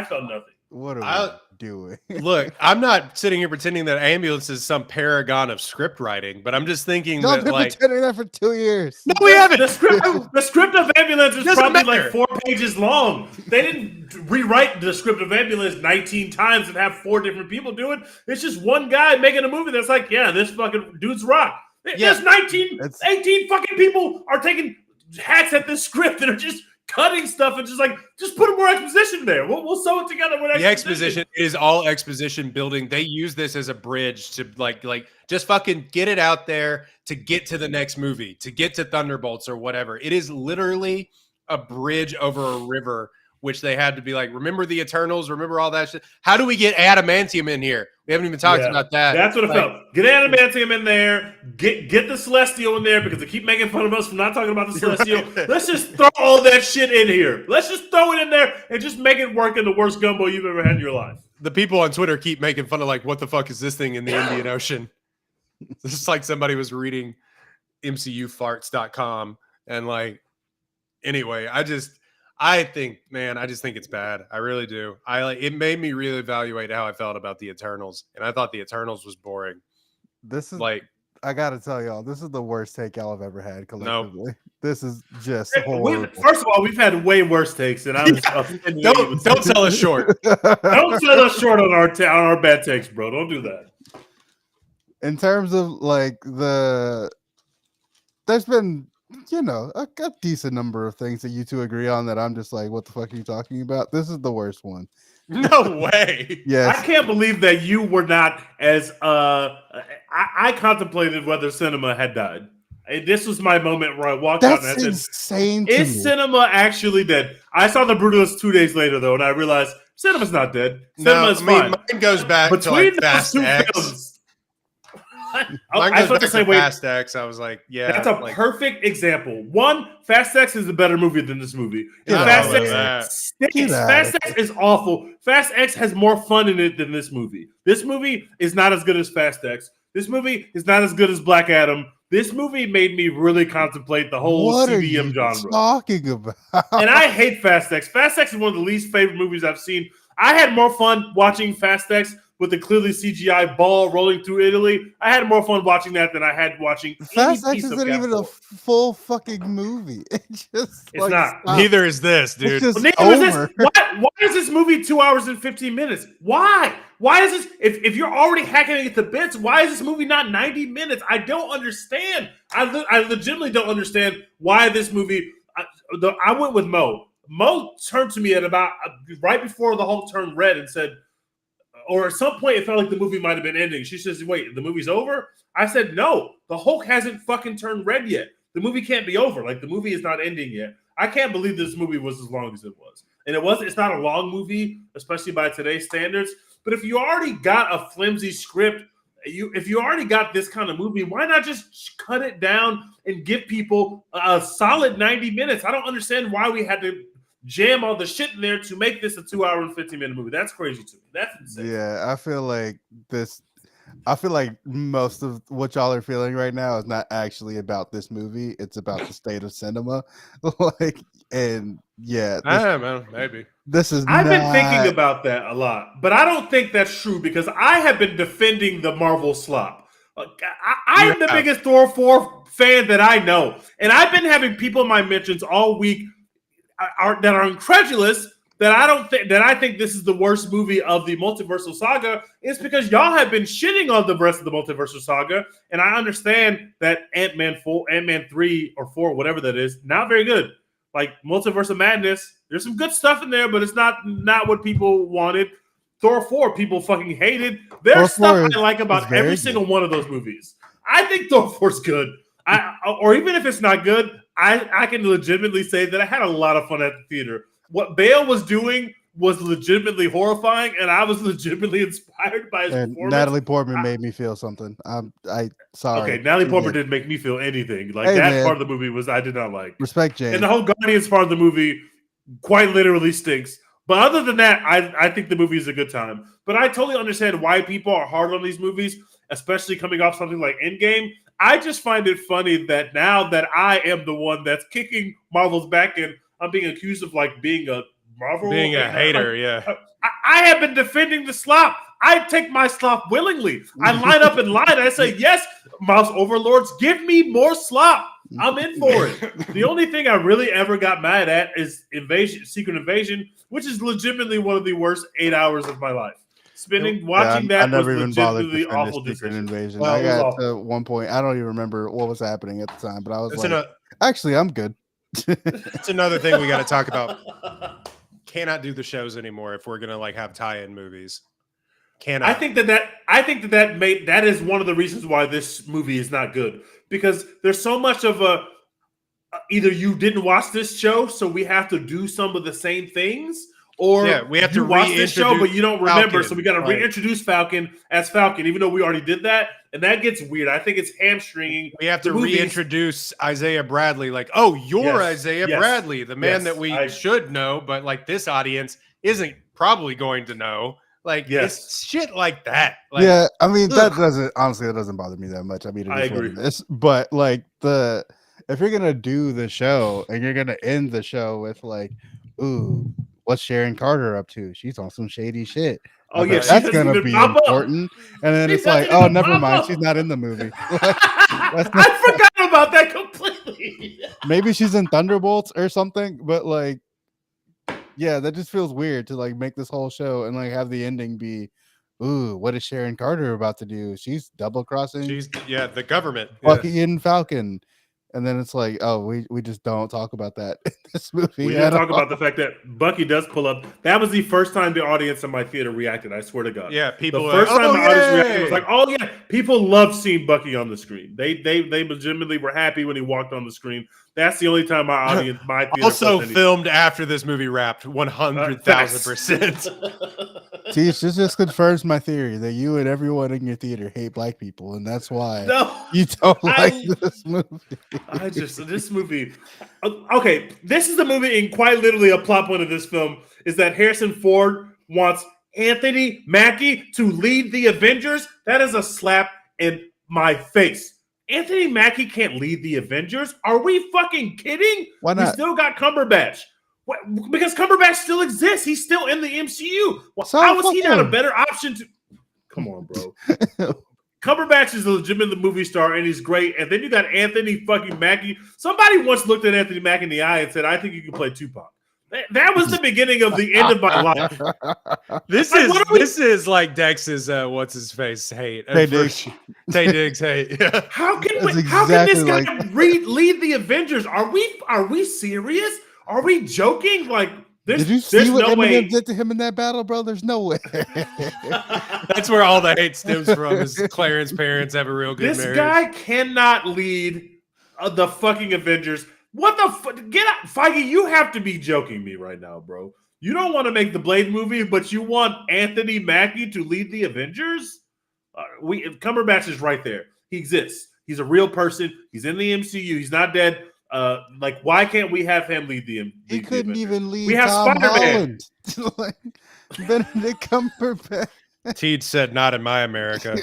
felt nothing. What are I- we doing? Look, I'm not sitting here pretending that Ambulance is some paragon of script writing, but I'm just thinking Y'all that been like pretending that for 2 years. no, we haven't. The script of Ambulance is Doesn't probably matter. like 4 pages long. They didn't rewrite the script of Ambulance 19 times and have 4 different people do it. It's just one guy making a movie that's like, yeah, this fucking dude's rock. Yeah. There's 19, It's- 18 fucking people are taking hacks at this script that are just cutting stuff and just put more exposition there. We'll sew it together with The exposition is all exposition building. They use this as a bridge to like just fucking get it out there to get to the next movie, to get to Thunderbolts or whatever. It is literally a bridge over a river, which they had to be like, remember the Eternals, remember all that shit. How do we get adamantium in here? We haven't even talked Yeah, about that. That's what it Like, felt. Get Adamantium in there. Get the Celestial in there because they keep making fun of us for not talking about the Celestial. Right. Let's just throw all that shit in here. Let's just throw it in there and just make it work in the worst gumbo you've ever had in your life. The people on Twitter keep making fun of like, what the fuck is this thing in the Indian Ocean? It's just like somebody was reading MCUfarts.com and like, anyway, I just think it's bad. I really do. It made me really evaluate how I felt about the Eternals, and I thought the Eternals was boring. This is Like, I gotta tell y'all, this is the worst take y'all have ever had collectively. This is just horrible. First of all, we've had way worse takes, and I was offended that you would don't say- sell us short. Don't sell us short on our bad takes, bro. Don't do that. In terms of like there's been a decent number of things that you two agree on that I'm just like, what the fuck are you talking about? This is the worst one. No way. Yes. I can't believe that you were not as I contemplated whether cinema had died. This was my moment where I walked out That's and I said, insane to is me. cinema actually dead? I saw The Brutalist 2 days later, though, and I realized cinema's not dead. Cinema is fine. Mine goes back to Between like those Fast two X. films, Mine I goes felt back the to same way. Fast X. I was like, yeah, That's a like, perfect example. One, Fast X is a better movie than this movie. And Get Fast out of X here. stinks. Get out Fast of X is awful. Fast X has more fun in it than this movie. This movie is not as good as Fast X. This movie is not as good as Black Adam. This movie made me really contemplate the whole What are CBM you genre. talking about? And I hate Fast X. Fast X is one of the least favorite movies I've seen. I had more fun watching Fast X with the clearly CGI ball rolling through Italy. I had more fun watching that than I had watching Fast any X piece of isn't Cap even a 4. full fucking movie. It just It's not. stop. neither is this, dude. It's just Neither is over. this. Why is this movie 2 hours and 15 minutes? Why? Why is this? If you're already hacking it to bits, why is this movie not 90 minutes? I don't understand. I legitimately don't understand why this movie. I went with Mo. Mo turned to me at about right before the Hulk turned red and said, or at some point it felt like the movie might have been ending. She says, "Wait, the movie's over?" I said, "No, the Hulk hasn't fucking turned red yet. The movie can't be over. Like the movie is not ending yet." I can't believe this movie was as long as it was. And it's not a long movie, especially by today's standards. But if you already got a flimsy script if you already got this kind of movie, why not just cut it down and give people a solid 90 minutes? I don't understand why we had to jam all the shit in there to make this a 2 hour and 15-minute movie. That's crazy to me. That's insane. Yeah, I feel like most of what y'all are feeling right now is not actually about this movie. It's about the state of cinema. Man, maybe. This is I've been thinking about that a lot, but I don't think that's true because I have been defending the Marvel slop. I'm the biggest Thor 4 fan that I know, and I've been having people in my mentions all week that are incredulous that I think this is the worst movie of the multiversal saga. It's because y'all have been shitting on the rest of the multiversal saga, and I understand that Ant-Man 3 or 4, whatever that is, not very good. Like Multiverse of Madness, there's some good stuff in there, but it's not what people wanted. Thor 4, people fucking hated. There's stuff I like about every single one of those movies. I think Thor 4's good. Or even if it's not good, I can legitimately say that I had a lot of fun at the theater. What Bale was doing was legitimately horrifying, and I was legitimately inspired by his performance. Natalie Portman made me feel something. Sorry. Okay, Natalie Portman didn't make me feel anything. Like that part of the movie I did not like. Respect Jane. And the whole Guardians part of the movie quite literally stinks. But other than that, I think the movie is a good time. But I totally understand why people are hard on these movies, especially coming off something like Endgame. I just find it funny that now that I am the one that's kicking Marvel's back and I'm being accused of being a Marvel, being a hater. I have been defending the slop. I take my slop willingly. I line up in line. I say, yes, Mouse Overlords, give me more slop. I'm in for it. The only thing I really ever got mad at is Secret Invasion, which is legitimately one of the worst 8 hours of my life. Watching that was legitimately awful decision. Invasion. I got to one point, I don't even remember what was happening at the time, but I was actually, I'm good. It's another thing we got to talk about. Cannot do the shows anymore if we're gonna have tie-in movies. Cannot. I think that is one of the reasons why this movie is not good, because there's so much of either you didn't watch this show, so we have to do some of the same things, or we have to watch this show but you don't remember, Falcon, so we got to reintroduce Falcon as Falcon, even though we already did that, and that gets weird. I think it's hamstringing. We have to reintroduce Isaiah Bradley, Isaiah Bradley, the man that we should know, but this audience isn't probably going to know. It's shit like that. I mean, that doesn't bother me that much. I mean, I agree. But if you're gonna do the show and you're gonna end the show with ooh, what's Sharon Carter up to? She's on some shady shit. Oh yeah, that's gonna be important. And then it's oh, never mind, she's not in the movie. I forgot about that completely. Maybe she's in Thunderbolts or something, but that just feels weird to make this whole show and have the ending be, ooh, what is Sharon Carter about to do? She's double crossing. She's the government. Bucky and Falcon. And then it's we just don't talk about that in this movie. We didn't talk about the fact that Bucky does pull up. That was the first time the audience in my theater reacted. I swear to God. Yeah, people. The first time the audience reacted was oh yeah, people love seeing Bucky on the screen. They legitimately were happy when he walked on the screen. That's the only time my theater also filmed after this movie wrapped 100,000%. See, it just confirms my theory that you and everyone in your theater hate black people, and that's why you don't like this movie. This movie. Okay, this is the movie, and quite literally a plot point of this film is that Harrison Ford wants Anthony Mackie to lead the Avengers. That is a slap in my face. Anthony Mackie can't lead the Avengers? Are we fucking kidding? Why not? We still got Cumberbatch. Because Cumberbatch still exists. He's still in the MCU. How is he not a better option to... Come on, bro. Cumberbatch is a legitimate movie star, and he's great. And then you got Anthony fucking Mackie. Somebody once looked at Anthony Mackie in the eye and said, I think you can play Tupac. That was the beginning of the end of my life. This is like Dex's what's his face hate. Tay Diggs hate. Yeah. How can this guy lead the Avengers? Are we serious? Are we joking? Did you see what Eminem did to him in that battle, bro? There's no way. That's where all the hate stems from. Is Clarence parents have a real good marriage. This guy cannot lead the fucking Avengers. What the fuck? Get out, Feige! You have to be joking me right now, bro. You don't want to make the Blade movie, but you want Anthony Mackie to lead the Avengers? Cumberbatch is right there. He exists. He's a real person. He's in the MCU. He's not dead. Like, why can't we have him lead the? He couldn't even lead. We have Tom Spider-Man. Holland. Like, Benedict Cumberbatch. Teed said, "Not in my America.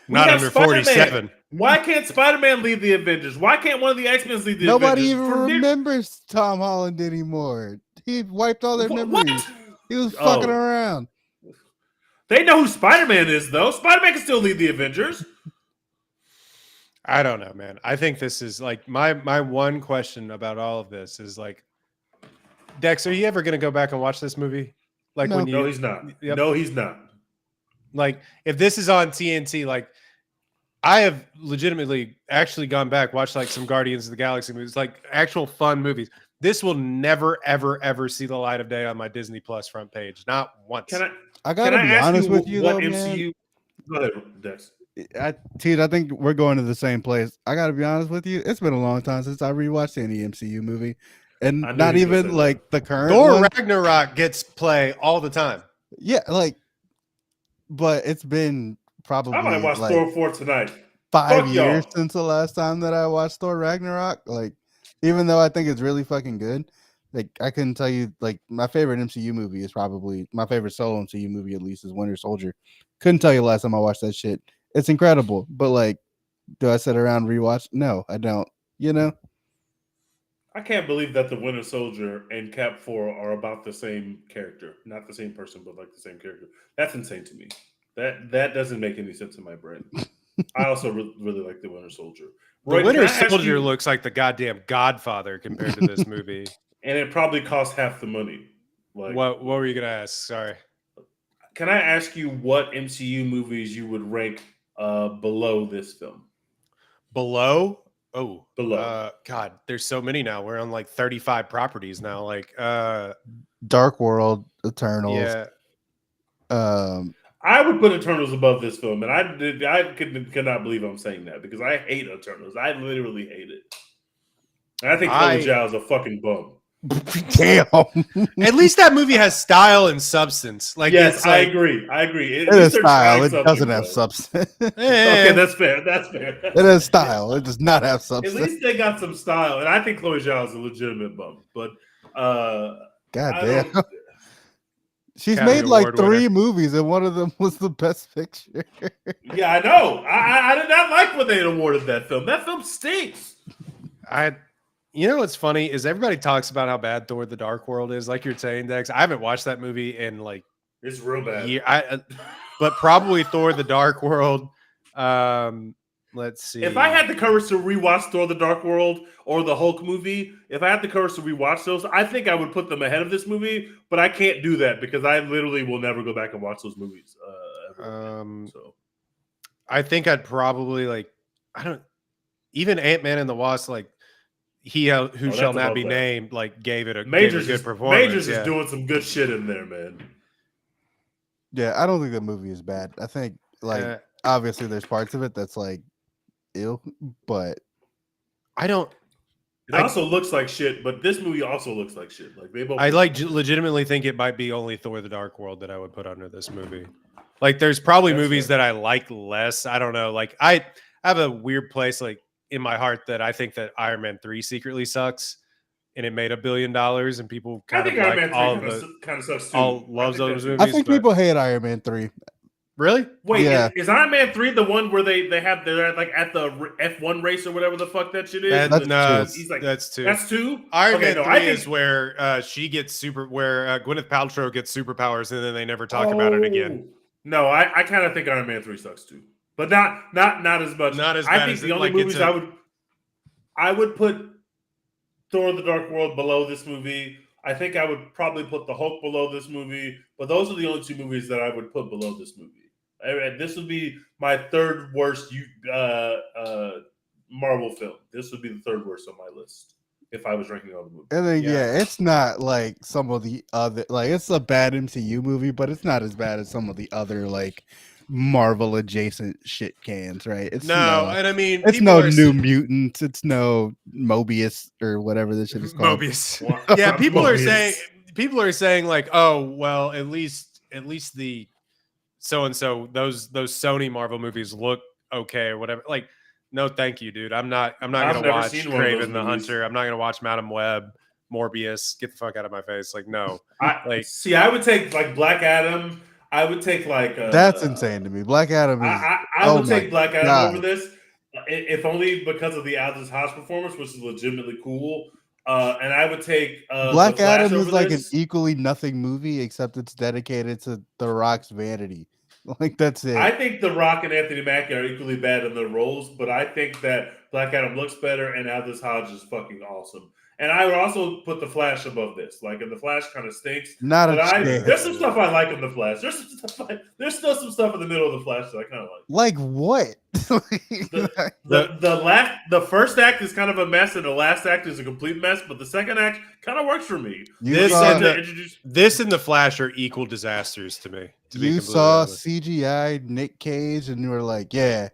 We Not have under Spider-Man. 47." Why can't Spider-Man lead the Avengers? Why can't one of the X-Men lead the Nobody Avengers? even remembers Tom Holland anymore. He wiped all their memories. What? He was fucking Oh. around. They know who Spider-Man is, though. Spider-Man can still lead the Avengers. I don't know, man. I think this is like my one question about all of this is like, Dex, are you ever going to go back and watch this movie? Like No. when you, No, he's not. Yep. No, he's not. like if this is on TNT, like I have legitimately actually gone back, watched like some Guardians of the Galaxy movies, like actual fun movies. This will never, ever, ever see the light of day on my Disney Plus front page. Not once. I gotta be honest with you, what though, MCU? Go ahead, Dex. Teed, I think we're going to the same place. I gotta be honest with you. It's been a long time since I rewatched any MCU movie, and I knew not you were gonna even say like the current Thor one. Ragnarok gets play all the time. Yeah, like, but it's been probably I might watch like Thor 4 tonight. 5 Fuck years y'all. since the last time that I watched Thor Ragnarok. Like, even though I think it's really fucking good, like I couldn't tell you. Like, my favorite MCU movie is probably my favorite solo MCU movie, at least, is Winter Soldier. Couldn't tell you last time I watched that shit. It's incredible, but like, do I sit around and rewatch? No, I don't. You know, I can't believe that the Winter Soldier and Cap 4 are about the same character. Not the same person, but like the same character. That's insane to me. That doesn't make any sense in my brain. I also really like the Winter Soldier. The Roy, Winter can I ask Soldier you- looks like the goddamn Godfather compared to this movie. and it probably costs half the money. Like, What were you gonna ask? Sorry. can I ask you what MCU movies you would rank below this film? Below? Oh, Below. God, there's so many now. We're on like 35 properties now. Like, Dark World, Eternals. yeah, I would put Eternals above this film, and I could not believe I'm saying that because I hate Eternals. I literally hate it. And I think Chloe Zhao is a fucking bum. Damn. at least that movie has style and substance. Like, Yes, it's I like, agree. I agree. It is they're style. trying It something, doesn't have bro. substance. eh, Okay, that's fair. That's fair. It is style. It does not have At substance. least they got some style, and I think Chloe Zhao is a legitimate bum. But God I damn. don't- She's Academy made like Award 3 winner. movies, and one of them was the best picture. yeah, I know. I did not like when they awarded that film. That film stinks. You know what's funny is everybody talks about how bad Thor: The Dark World is. Like you're saying, Dex, I haven't watched that movie in like It's real bad. year. But probably Thor: The Dark World. Let's see. If I had the courage to rewatch Thor: The Dark World or the Hulk movie, if I had the courage to rewatch those, I think I would put them ahead of this movie. But I can't do that because I literally will never go back and watch those movies. Ever again. So I think I'd probably like. I don't even Ant-Man and the Wasp. Like he who that's shall not above be that. named. Like gave it a Majors good is, performance. Majors yeah. is doing some good shit in there, man. Yeah, I don't think the movie is bad. I think like obviously there's parts of it that's like ill, but I don't. It also looks like shit, but this movie also looks like shit. Like they both. I like legitimately think it might be only Thor: The Dark World that I would put under this movie. Like, there's probably That's movies fair. that I like less. I don't know. Like, I have a weird place like in my heart that I think that Iron Man 3 secretly sucks, and it made $1 billion, and people I kind think of Iron like Man all 3 the kind of sucks too. all loves I think those that's- I movies. think but- people hate Iron Man 3. really. Wait, Yeah. is Iron Man 3 the one where they're like at the F1 race or whatever the fuck that shit is? That, That's no, two. He's like, that's two. that's 2. Iron Okay, Man no, 3 I think- is where she gets where Gwyneth Paltrow gets superpowers, and then they never talk about it again. Oh. No, I kind of think Iron Man 3 sucks too, but not as much. Not as I bad think as the it- only like, it's movies a- I would put Thor: The Dark World below this movie. I think I would probably put the Hulk below this movie, but those are the only 2 movies that I would put below this movie. And this would be my third worst Marvel film. This would be the third worst on my list if I was ranking all the movies. And then Yeah. yeah, it's not like some of the other like it's a bad MCU movie, but it's not as bad as some of the other like Marvel adjacent shit cans, right? It's No, and I mean, it's people no are New Mutants, it's no Mobius or whatever this shit is called. Mobius. Wow. Yeah, people Mobius. are saying like, oh well, at least the so and so those Sony Marvel movies look okay or whatever. Like, no, thank you, dude. I'm not I've gonna never watch seen one of those Kraven the movies. Hunter. I'm not gonna watch Madam Web, Morbius. Get the fuck out of my face. Like, no. Like, I would take like Black Adam. I would take like That's insane to me. Black Adam is. I Oh would take my Black Adam God. over this, if only because of the Aldous Hodge performance, which is legitimately cool. And I would take Black The Flash Adam is over like this. an equally nothing movie, except it's dedicated to The Rock's vanity. Like that's it. I think The Rock and Anthony Mackie are equally bad in their roles, but I think that Black Adam looks better and Aldous Hodge is fucking awesome. And I would also put The Flash above this. Like, and The Flash kind of stinks. Not But a chance. there's some stuff I like in The Flash. There's still some stuff in the middle of The Flash that I kind of like. Like what? The first act is kind of a mess, and the last act is a complete mess. But the second act kind of works for me. You this and The Flash are equal disasters to me. You saw CGI Nick Cage, and you were like, "Yeah."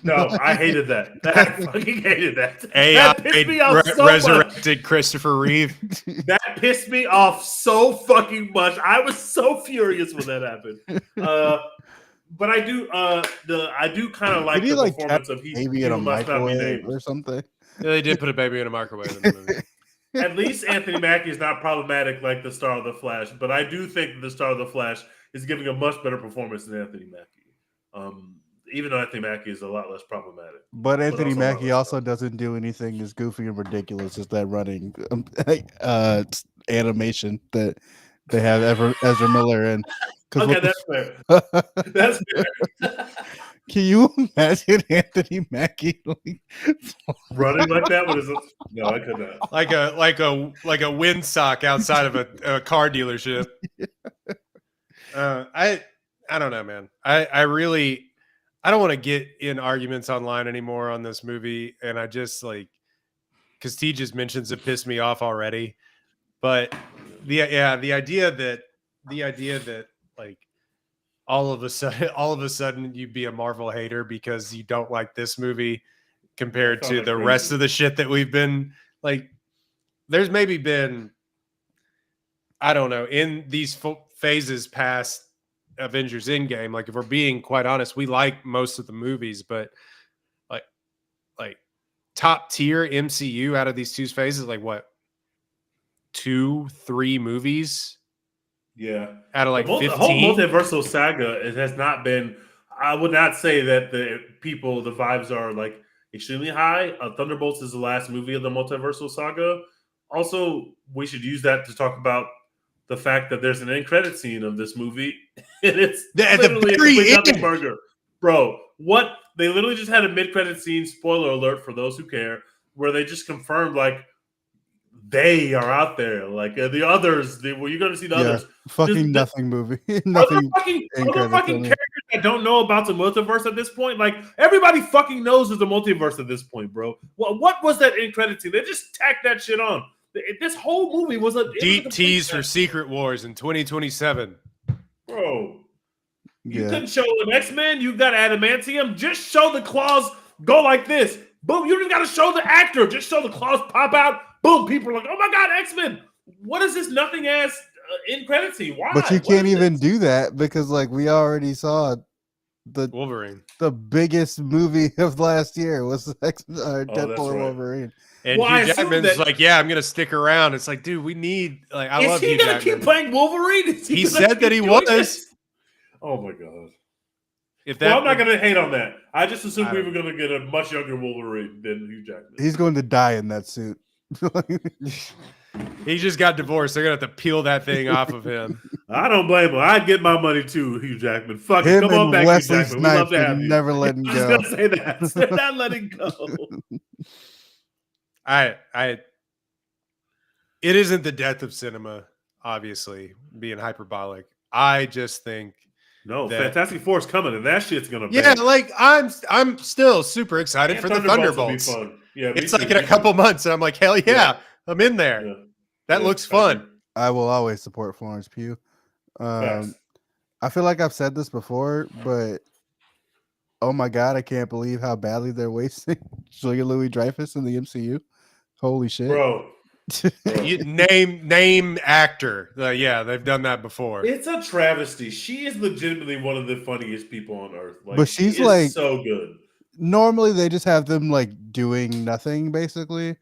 No, I hated that. I fucking hated that. AI That pissed me off so resurrected much. Christopher Reeve. That pissed me off so fucking much. I was so furious when that happened. But I do kind of like the performance of Baby in a microwave or something. Yeah, they did put a baby in a microwave in the movie. At least Anthony Mackie is not problematic like the star of The Flash, but I do think that the star of The Flash is giving a much better performance than Anthony Mackie. Even though Anthony Mackie is a lot less problematic. But Anthony Mackie also doesn't do anything as goofy and ridiculous as that running animation that they have Ezra Miller in. Okay, that's fair. That's fair. Can you imagine Anthony Mackie running like that? What is it? No, I could not. Like a windsock outside of a car dealership. I don't know, man. I don't want to get in arguments online anymore on this movie, and I just because T just mentions it pissed me off already. But the idea that like all of a sudden you'd be a Marvel hater because you don't like this movie compared to the rest of the shit that we've been like. There's maybe been, I don't know, in these phases past Avengers Endgame, like if we're being quite honest, we like most of the movies, but like top tier MCU out of these two phases, like what, 2-3 movies? Yeah, out of like 15. The whole multiversal saga, it has not been. I would not say that the vibes are like extremely high. Thunderbolts is the last movie of the multiversal saga. Also, we should use that to talk about the fact that there's an end credit scene of this movie, and it's literally a complete nothing burger, bro. What they literally just had a mid credit scene. Spoiler alert for those who care, where they just confirmed like they are out there, like the others. You're going to see the others. Fucking nothing movie. Nothing. Other fucking characters that don't know about the multiverse at this point. Like everybody fucking knows there's a multiverse at this point, bro. What was that end credit scene? They just tacked that shit on. This whole movie was a deep tease for Secret Wars in 2027, bro. You couldn't show an X-Men. You got adamantium. Just show the claws go like this. Boom. You didn't got to show the actor. Just show the claws pop out. Boom. People are like, oh my god, X-Men. What is this nothing ass end credit scene? Why? But you can't even do that because like we already saw the Wolverine. The biggest movie of last year was Deadpool or Wolverine. And Hugh Jackman's like, yeah, I'm gonna stick around. It's like, dude, we need like I love Hugh Jackman. Is he gonna keep playing Wolverine? He said that he was. This? Oh my god! I'm not gonna hate on that. I just assumed we were gonna get a much younger Wolverine than Hugh Jackman. He's going to die in that suit. He just got divorced. They're gonna have to peel that thing off of him. I don't blame him. I'd get my money too, Hugh Jackman. Fuck it. Come on back, Wesley Hugh Jackman. We love to have you. Never letting go. I was gonna say that. They're not letting go. It isn't the death of cinema, obviously, being hyperbolic. I just think Fantastic Four is coming, and that shit's gonna. Yeah, like I'm still super excited for the Thunderbolts. Yeah, it's like in a couple months, and I'm like, hell yeah. I'm in there. Yeah. That looks fun. I will always support Florence Pugh. I feel like I've said this before, but oh my god, I can't believe how badly they're wasting Julia Louis-Dreyfus in the MCU. Holy shit, bro! Name actor. Yeah, they've done that before. It's a travesty. She is legitimately one of the funniest people on earth. Like, But she she's is like- so good. Normally they just have them like doing nothing basically.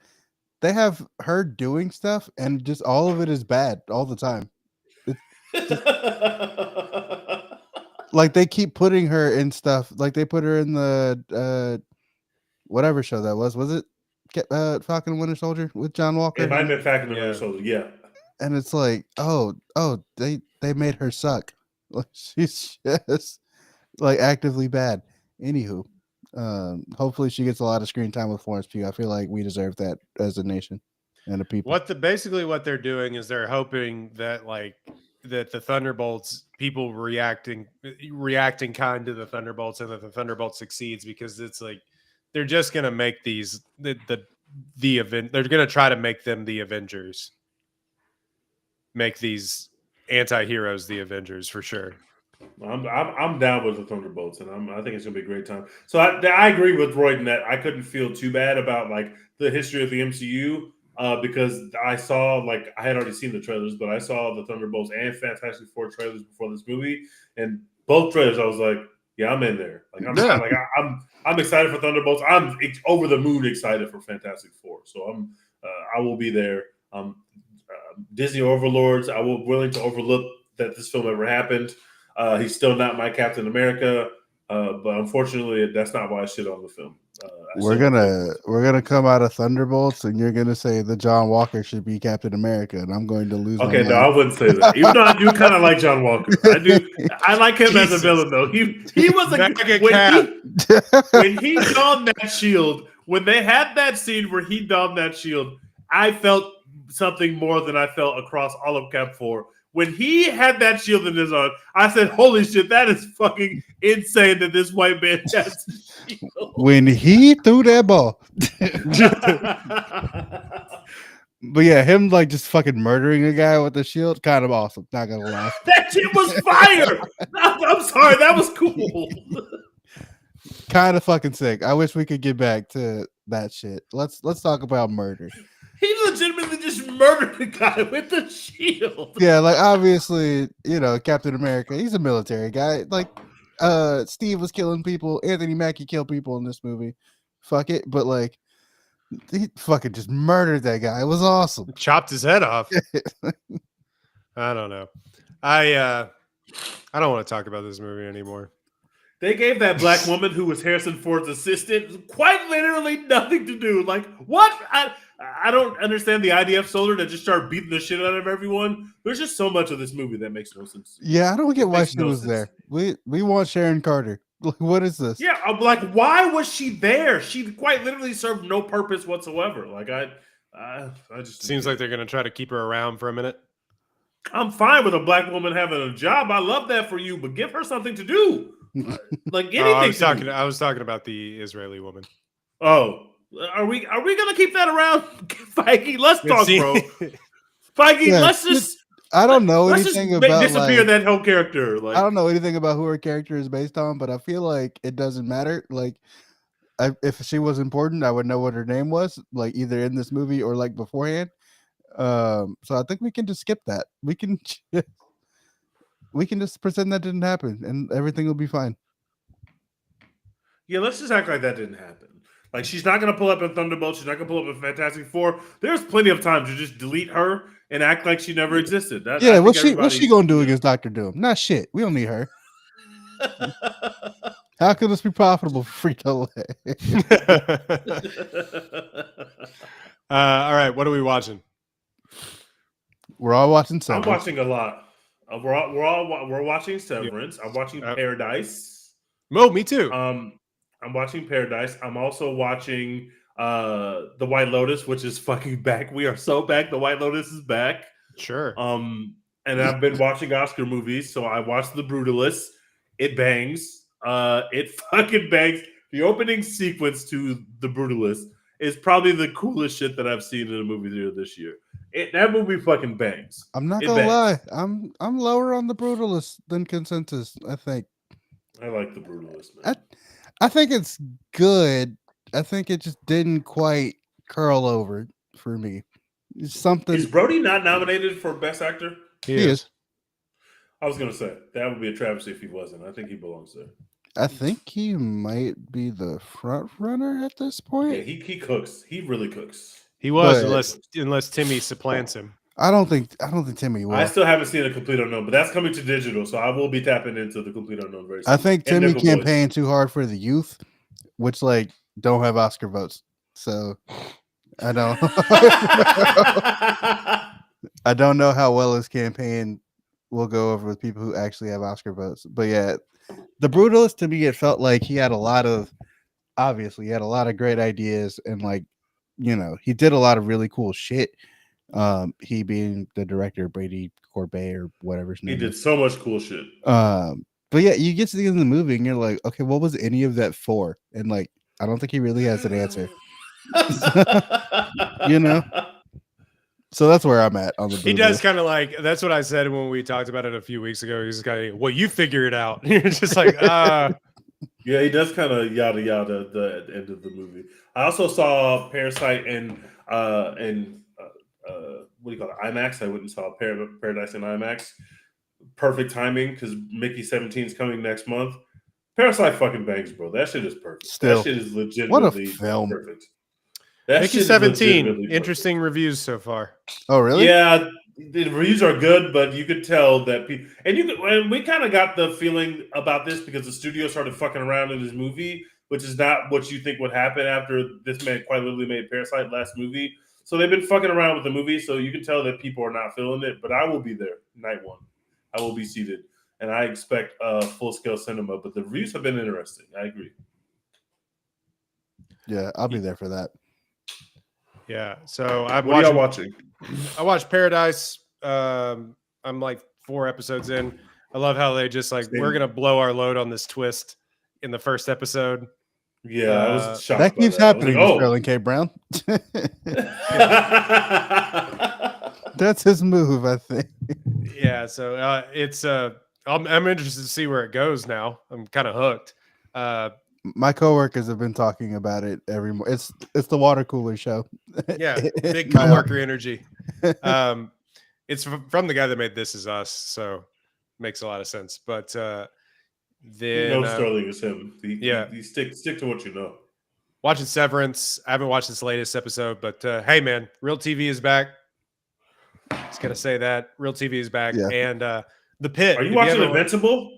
They have her doing stuff and just all of it is bad all the time. Like they keep putting her in stuff. Like they put her in the whatever show that was. Was it Falcon and Winter Soldier with John Walker? It might have been Falcon and Yeah. Winter Soldier. Yeah. And it's like, oh, they made her suck. Like she's just like actively bad. Anywho, hopefully she gets a lot of screen time with Florence Pugh. I feel like we deserve that as a nation and a people. Basically what they're doing is they're hoping that that the Thunderbolts people reacting kind to the Thunderbolts and that the Thunderbolts succeeds, because it's like they're just gonna make these the event. They're gonna try to make them the Avengers. Make these anti-heroes the Avengers for sure. I'm down with the Thunderbolts, and I think it's gonna be a great time. So I agree with Roy in that I couldn't feel too bad about like the history of the MCU because I saw like I had already seen the trailers, but I saw the Thunderbolts and Fantastic Four trailers before this movie, and both trailers I was like, yeah, I'm in there. Like I'm excited for Thunderbolts. I'm over the moon excited for Fantastic Four. So I will be there. Disney overlords. I will willing to overlook that this film ever happened. He's still not my Captain America, but unfortunately, that's not why I shit on the film. We're gonna come out of Thunderbolts, and you're gonna say that John Walker should be Captain America, and I'm going to lose. Okay, my no, I wouldn't say that. Even though I do kind of like John Walker, I do. I like him as a villain, though. He was when he donned that shield. When they had that scene where he donned that shield, I felt something more than I felt across all of Cap 4. When he had that shield in his arm, I said, holy shit, that is fucking insane that this white man has the shield. When he threw that ball. But yeah, him like just fucking murdering a guy with a shield, kind of awesome. Not gonna lie. That shit was fire. I'm sorry, that was cool. Kind of fucking sick. I wish we could get back to that shit. Let's talk about murder. He legitimately just murdered a guy with a shield. Yeah, like obviously, Captain America, he's a military guy. Like Steve was killing people, Anthony Mackie killed people in this movie. Fuck it, but like he fucking just murdered that guy. It was awesome. Chopped his head off. I don't know. I don't want to talk about this movie anymore. They gave that black woman who was Harrison Ford's assistant quite literally nothing to do. Like, what? I don't understand the IDF soldier that just started beating the shit out of everyone. There's just so much of this movie that makes no sense. Yeah, I don't get why she was sense. there. We want Sharon Carter. Like, what is this? Yeah, I'm like, why was she there? She quite literally served no purpose whatsoever. Like, I just Seems like they're gonna try to keep her around for a minute. I'm fine with a black woman having a job. I love that for you, but give her something to do. Like anything. I was talking about the Israeli woman. Oh, are we gonna keep that around, Feige? Let's talk, bro. Feige, Yeah, let's just. I don't know Let's anything just about disappear like, that whole character. Like, I don't know anything about who her character is based on, but I feel like it doesn't matter. Like, if she was important, I would know what her name was, like either in this movie or like beforehand. So I think we can just skip that. We can just pretend that didn't happen, and everything will be fine. Yeah, let's just act like that didn't happen. Like, she's not going to pull up in Thunderbolt. She's not going to pull up in Fantastic Four. There's plenty of time to just delete her and act like she never existed. Yeah, what's she going to do against Dr. Doom? Not shit. We don't need her. How could this be profitable for Frito-Lay? All right, what are we watching? We're all watching I'm Severance. watching a lot. We're watching Severance. I'm watching Paradise. Oh, me too. I'm watching Paradise. I'm also watching The White Lotus, which is fucking back. We are so back. The White Lotus is back. Sure. And I've been watching Oscar movies, so I watched The Brutalist. It bangs. It fucking bangs. The opening sequence to The Brutalist is probably the coolest shit that I've seen in a movie theater this year. That movie fucking bangs. I'm not gonna lie. I'm lower on The Brutalist than consensus. I think. I like The Brutalist, man. I think it's good. I think it just didn't quite curl over for me. something. Is Brody not nominated for Best Actor? He He is. is. I was gonna say that would be a travesty if he wasn't. I think he belongs there. I think he might be the front runner at this Yeah, point. he cooks. He really cooks. He was, But- unless Timmy supplants him. I don't think Timmy will. I still haven't seen a Complete Unknown, but that's coming to digital, so I will be tapping into the Complete Unknown very soon. I think And Timmy Nickel Boys. campaigned too hard for the youth, which like don't have Oscar votes. So I don't I don't know how well his campaign will go over with people who actually have Oscar votes. But yeah, The Brutalist, to me, it felt like he had a lot of great ideas, and like, you know, he did a lot of really cool shit. He being the director, Brady Corbet or whatever his He name did is. so much cool shit. But yeah, you get to the end of the movie and you're like, okay, what was any of that for? And like, I don't think he really has an answer. You know? So that's where I'm at on the He does kind of like, that's what I said when we talked about it a few weeks ago. He's kind of, well, you figure it out. You're just like, Yeah, he does kind of yada yada at the end of the movie. I also saw Parasite in what do you call it? IMAX. I went and saw Paradise in IMAX. Perfect timing because Mickey 17 is coming next month. Parasite fucking bangs, bro. That shit is perfect. Still, that shit is legitimately film. perfect. That Mickey shit is 17. legitimately perfect. Interesting reviews so far. Oh, really? Yeah, the reviews are good, but you could tell that people and we kind of got the feeling about this because the studio started fucking around in this movie, which is not what you think would happen after this man quite literally made Parasite last movie. So they've been fucking around with the movie, so you can tell that people are not feeling it. But I will be there night one. I will be seated, and I expect full scale cinema. But the reviews have been interesting. I agree. Yeah, I'll be there for that. Yeah. So I'm What are y'all watching. watching? I watched Paradise. I'm like 4 episodes in. I love how they just like, Same. we're gonna blow our load on this twist in the first episode. Yeah, I was shocked. That by keeps that. I was happening like, to Sterling K. Brown. That's his move, I think. Yeah. So it's I'm interested to see where it goes now. I'm kind of hooked. My coworkers have been talking about it every morning. It's the water cooler show. Yeah, big My- coworker energy. It's from the guy that made This Is Us, so makes a lot of sense. But You then know Sterling is him. yeah. You stick to what you know. watching Severance. I haven't watched this latest episode, but hey, man, Real TV is back. Just gotta say that Real TV is back, Yeah. and The Pit. Are you if watching haven't wa- Invincible?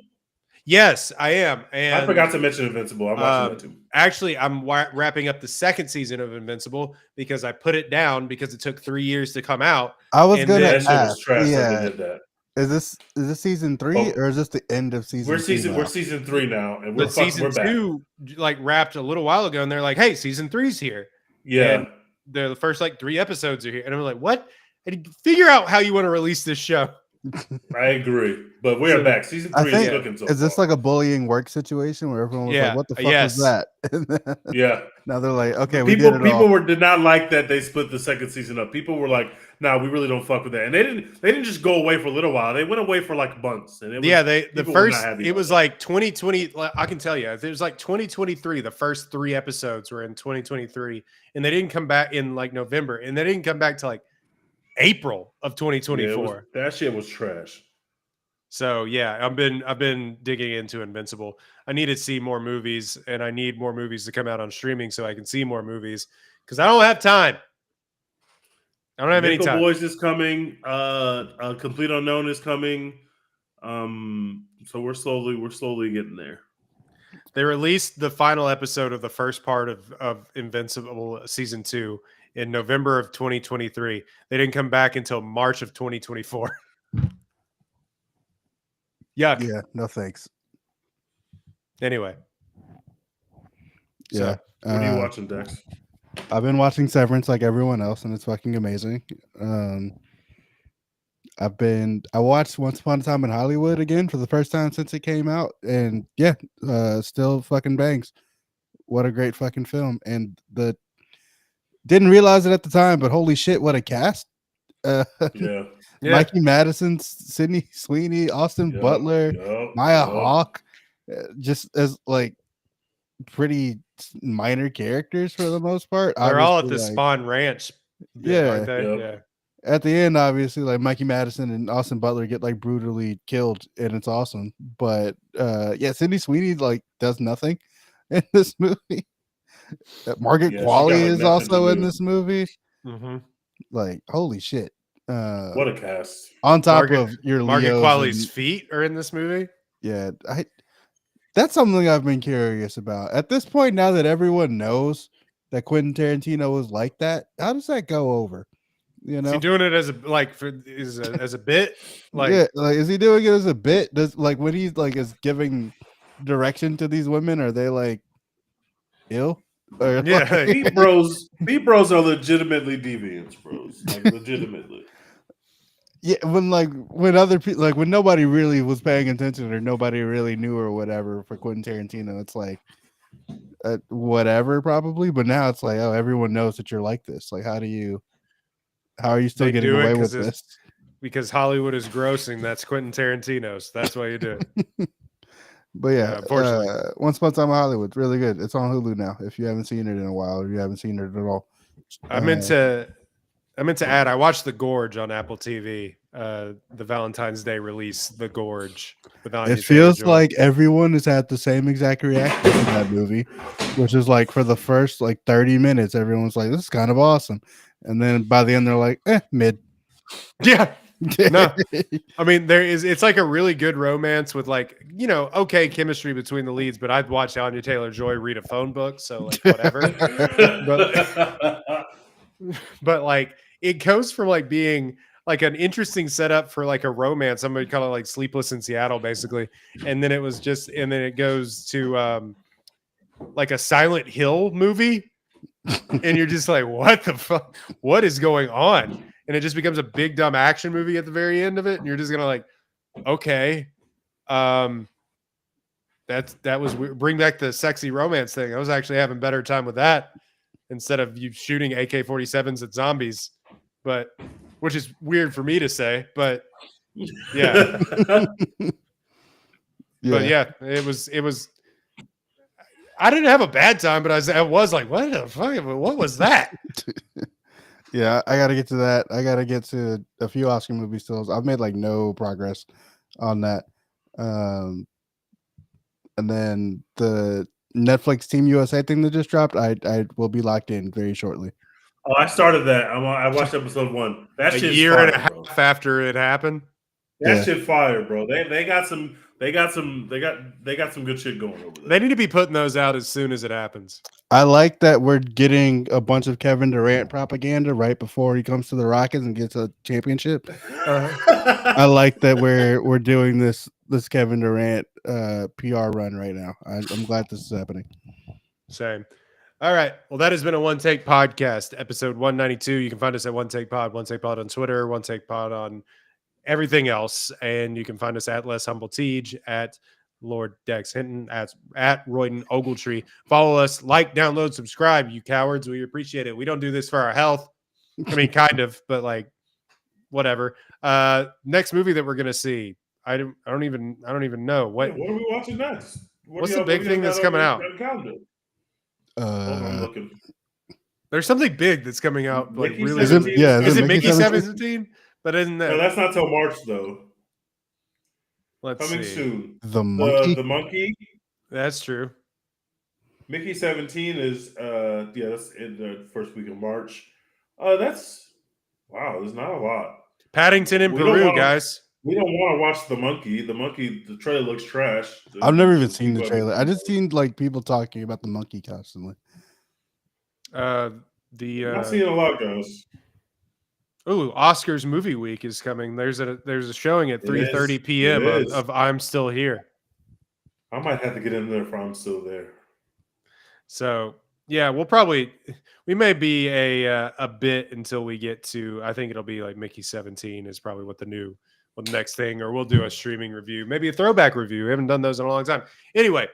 Yes, I am. And I forgot to mention Invincible. I'm watching that too. Actually, I'm wrapping up the second season of Invincible because I put it down because it took 3 years to come out. I was And gonna That shit was ask. trash. That Yeah, they did that. is this season 3 Oh. or is this the end of season? We're 2 season now? 3 now, and But season we're back. 2 like wrapped a little while ago, and they're like, "Hey, season 3's here." Yeah, And the first like 3 episodes are here, and I'm like, "What?" And figure out how you want to release this show. I agree. But we're So, back. Season I 3 think- is cooking so Is this far. like a bullying work situation where everyone was Yeah, like, "What the fuck yes. was that?" Yeah. Now they're like, "Okay, we People did it all." did not like that they split the second season up. People were like, "Nah, we really don't fuck with that." And they didn't just go away for a little while. They went away for like months. And it was, Yeah, the people were not first happy it about was that. like 2020. I can tell you, it was like 2023. The first 3 episodes were in 2023, and they didn't come back in like November, and they didn't come back to like April of Yeah, it 2024. was- that shit was trash. So yeah, I've been digging into Invincible. I need to see more movies, and I need more movies to come out on streaming so I can see more movies because I don't have time. I don't have any Nickel time. Boys is coming. Complete Unknown is coming. So we're slowly getting there. They released the final episode of the first part of Invincible season 2 in November of 2023. They didn't come back until March of 2024. Yuck. Yeah, no thanks. Anyway. Yeah, What are you watching, Dex? I've been watching Severance like everyone else, and it's fucking amazing. I watched Once Upon a Time in Hollywood again for the first time since it came out, and yeah, still fucking bangs. What a great fucking film! And didn't realize it at the time, but holy shit, what a cast! Yeah. Yeah. Mikey Madison, Sydney Sweeney, Austin Yup, Butler, yup, Maya yup. Hawke, just as like pretty minor characters for the most part. They're all at the Obviously, like, Spawn Ranch. bit, Yeah. aren't they? Yep. Yeah. at the end, obviously, like Mikey Madison and Austin Butler get like brutally killed, and it's awesome. But yeah, Sydney Sweeney like does nothing in this movie. Margaret Yeah, she got, Qualley like, is nothing to also in do. this movie. Mm-hmm. Like, holy shit! What a cast. On top Margaret- of your Margaret Leos Qualley's and- feet are in this movie. yeah, that's something I've been curious about. At this point, now that everyone knows that Quentin Tarantino was like that, how does that go over? You Is know, he doing it as a as a bit? Like, yeah, like is he doing it as a bit? Does like when he's like is giving direction to these women, are they like ill? Or, yeah, like- Beat bros are legitimately deviants, bros. Like legitimately. yeah, when other people like when nobody really was paying attention or nobody really knew or whatever for Quentin Tarantino, it's like whatever probably. But now it's like, oh, everyone knows that you're like this. Like, how are you still They getting do it away 'cause with it's- this? because Hollywood is grossing. That's Quentin Tarantino's. That's why you do it. But yeah, unfortunately. Once Upon a Time in Hollywood, really good. It's on Hulu now. If you haven't seen it in a while, or you haven't seen it at all, I meant to add. I watched The Gorge on Apple TV. The Valentine's Day release, The Gorge. With Anya It feels Taylor-Joy. like everyone has had the same exact reaction to that movie, which is like for the first like 30 minutes, everyone's like, "This is kind of awesome," and then by the end, they're like, mid." yeah. No, I mean it's like a really good romance with like okay chemistry between the leads, but I'd watch Anya Taylor-Joy read a phone book, so like whatever. But like it goes from like being like an interesting setup for like a romance, somebody kind of like Sleepless in Seattle basically, and then it goes to like a Silent Hill movie, and you're just like, what the fuck, what is going on? And it just becomes a big dumb action movie at the very end of it, and you're just gonna like, okay, that was weird. Bring back the sexy romance thing. I was actually having better time with that instead of you shooting AK-47s at zombies, but which is weird for me to say, but yeah. But yeah, it was. I didn't have a bad time, but I was like, what the fuck? What was that? Yeah, I got to get to that. I got to get to a few Oscar movie stills. I've made like no progress on that. And then the Netflix Team USA thing that just dropped, I will be locked in very shortly. Oh, I started that. I watched episode 1. That A shit's year fire, and a bro. half after it happened. That shit fire, bro. They got some good shit going over there. They need to be putting those out as soon as it happens. I like that we're getting a bunch of Kevin Durant propaganda right before he comes to the Rockets and gets a championship. I like that we're doing this Kevin Durant PR run right now. I'm glad this is happening. Same. All right. Well, that has been a One Take Podcast, episode 192. You can find us at One Take Pod on Twitter, One Take Pod on everything else. And you can find us at Les Humble Teej, at Lord Dex Hinton, at Royden Ogletree. Follow us, like, download, subscribe, you cowards. We appreciate it. We don't do this for our health. I mean, kind of, but like, whatever. Next movie that we're gonna see, I don't even know what. What are we watching next? What's the big thing that's coming out? I'm looking. There's something big that's coming out. Like Mickey really, 17? is it Mickey Mickey 17? 17? But isn't that? No, that's not till March though. Let's Coming see. soon. The monkey. The monkey. That's true. Mickey 17 is that's in the first week of March. That's wow, there's not a lot. Paddington in We don't Peru, wanna- guys. We don't want to watch the monkey. The monkey, the trailer looks trash. I've never even seen the trailer. I just seen like people talking about the monkey constantly. I'm not seeing a lot, guys. Oscars movie week is coming. There's a showing at It 3:30 is. p.m. It is. of I'm Still Here. I might have to get in there if I'm still there. So yeah, we may be a bit until we get to. I think it'll be like Mickey 17 is probably what the next thing, or we'll do a streaming review, maybe a throwback review. We haven't done those in a long time. Anyway,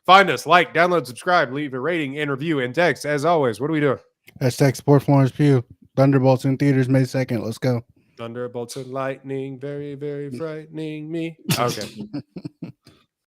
find us, like, download, subscribe, leave a rating and review, and text. As always, what are we doing? Hashtag Support Florence Pugh. Thunderbolts in theaters May 2nd. Let's go. Thunderbolts and lightning, very, very frightening me. Okay.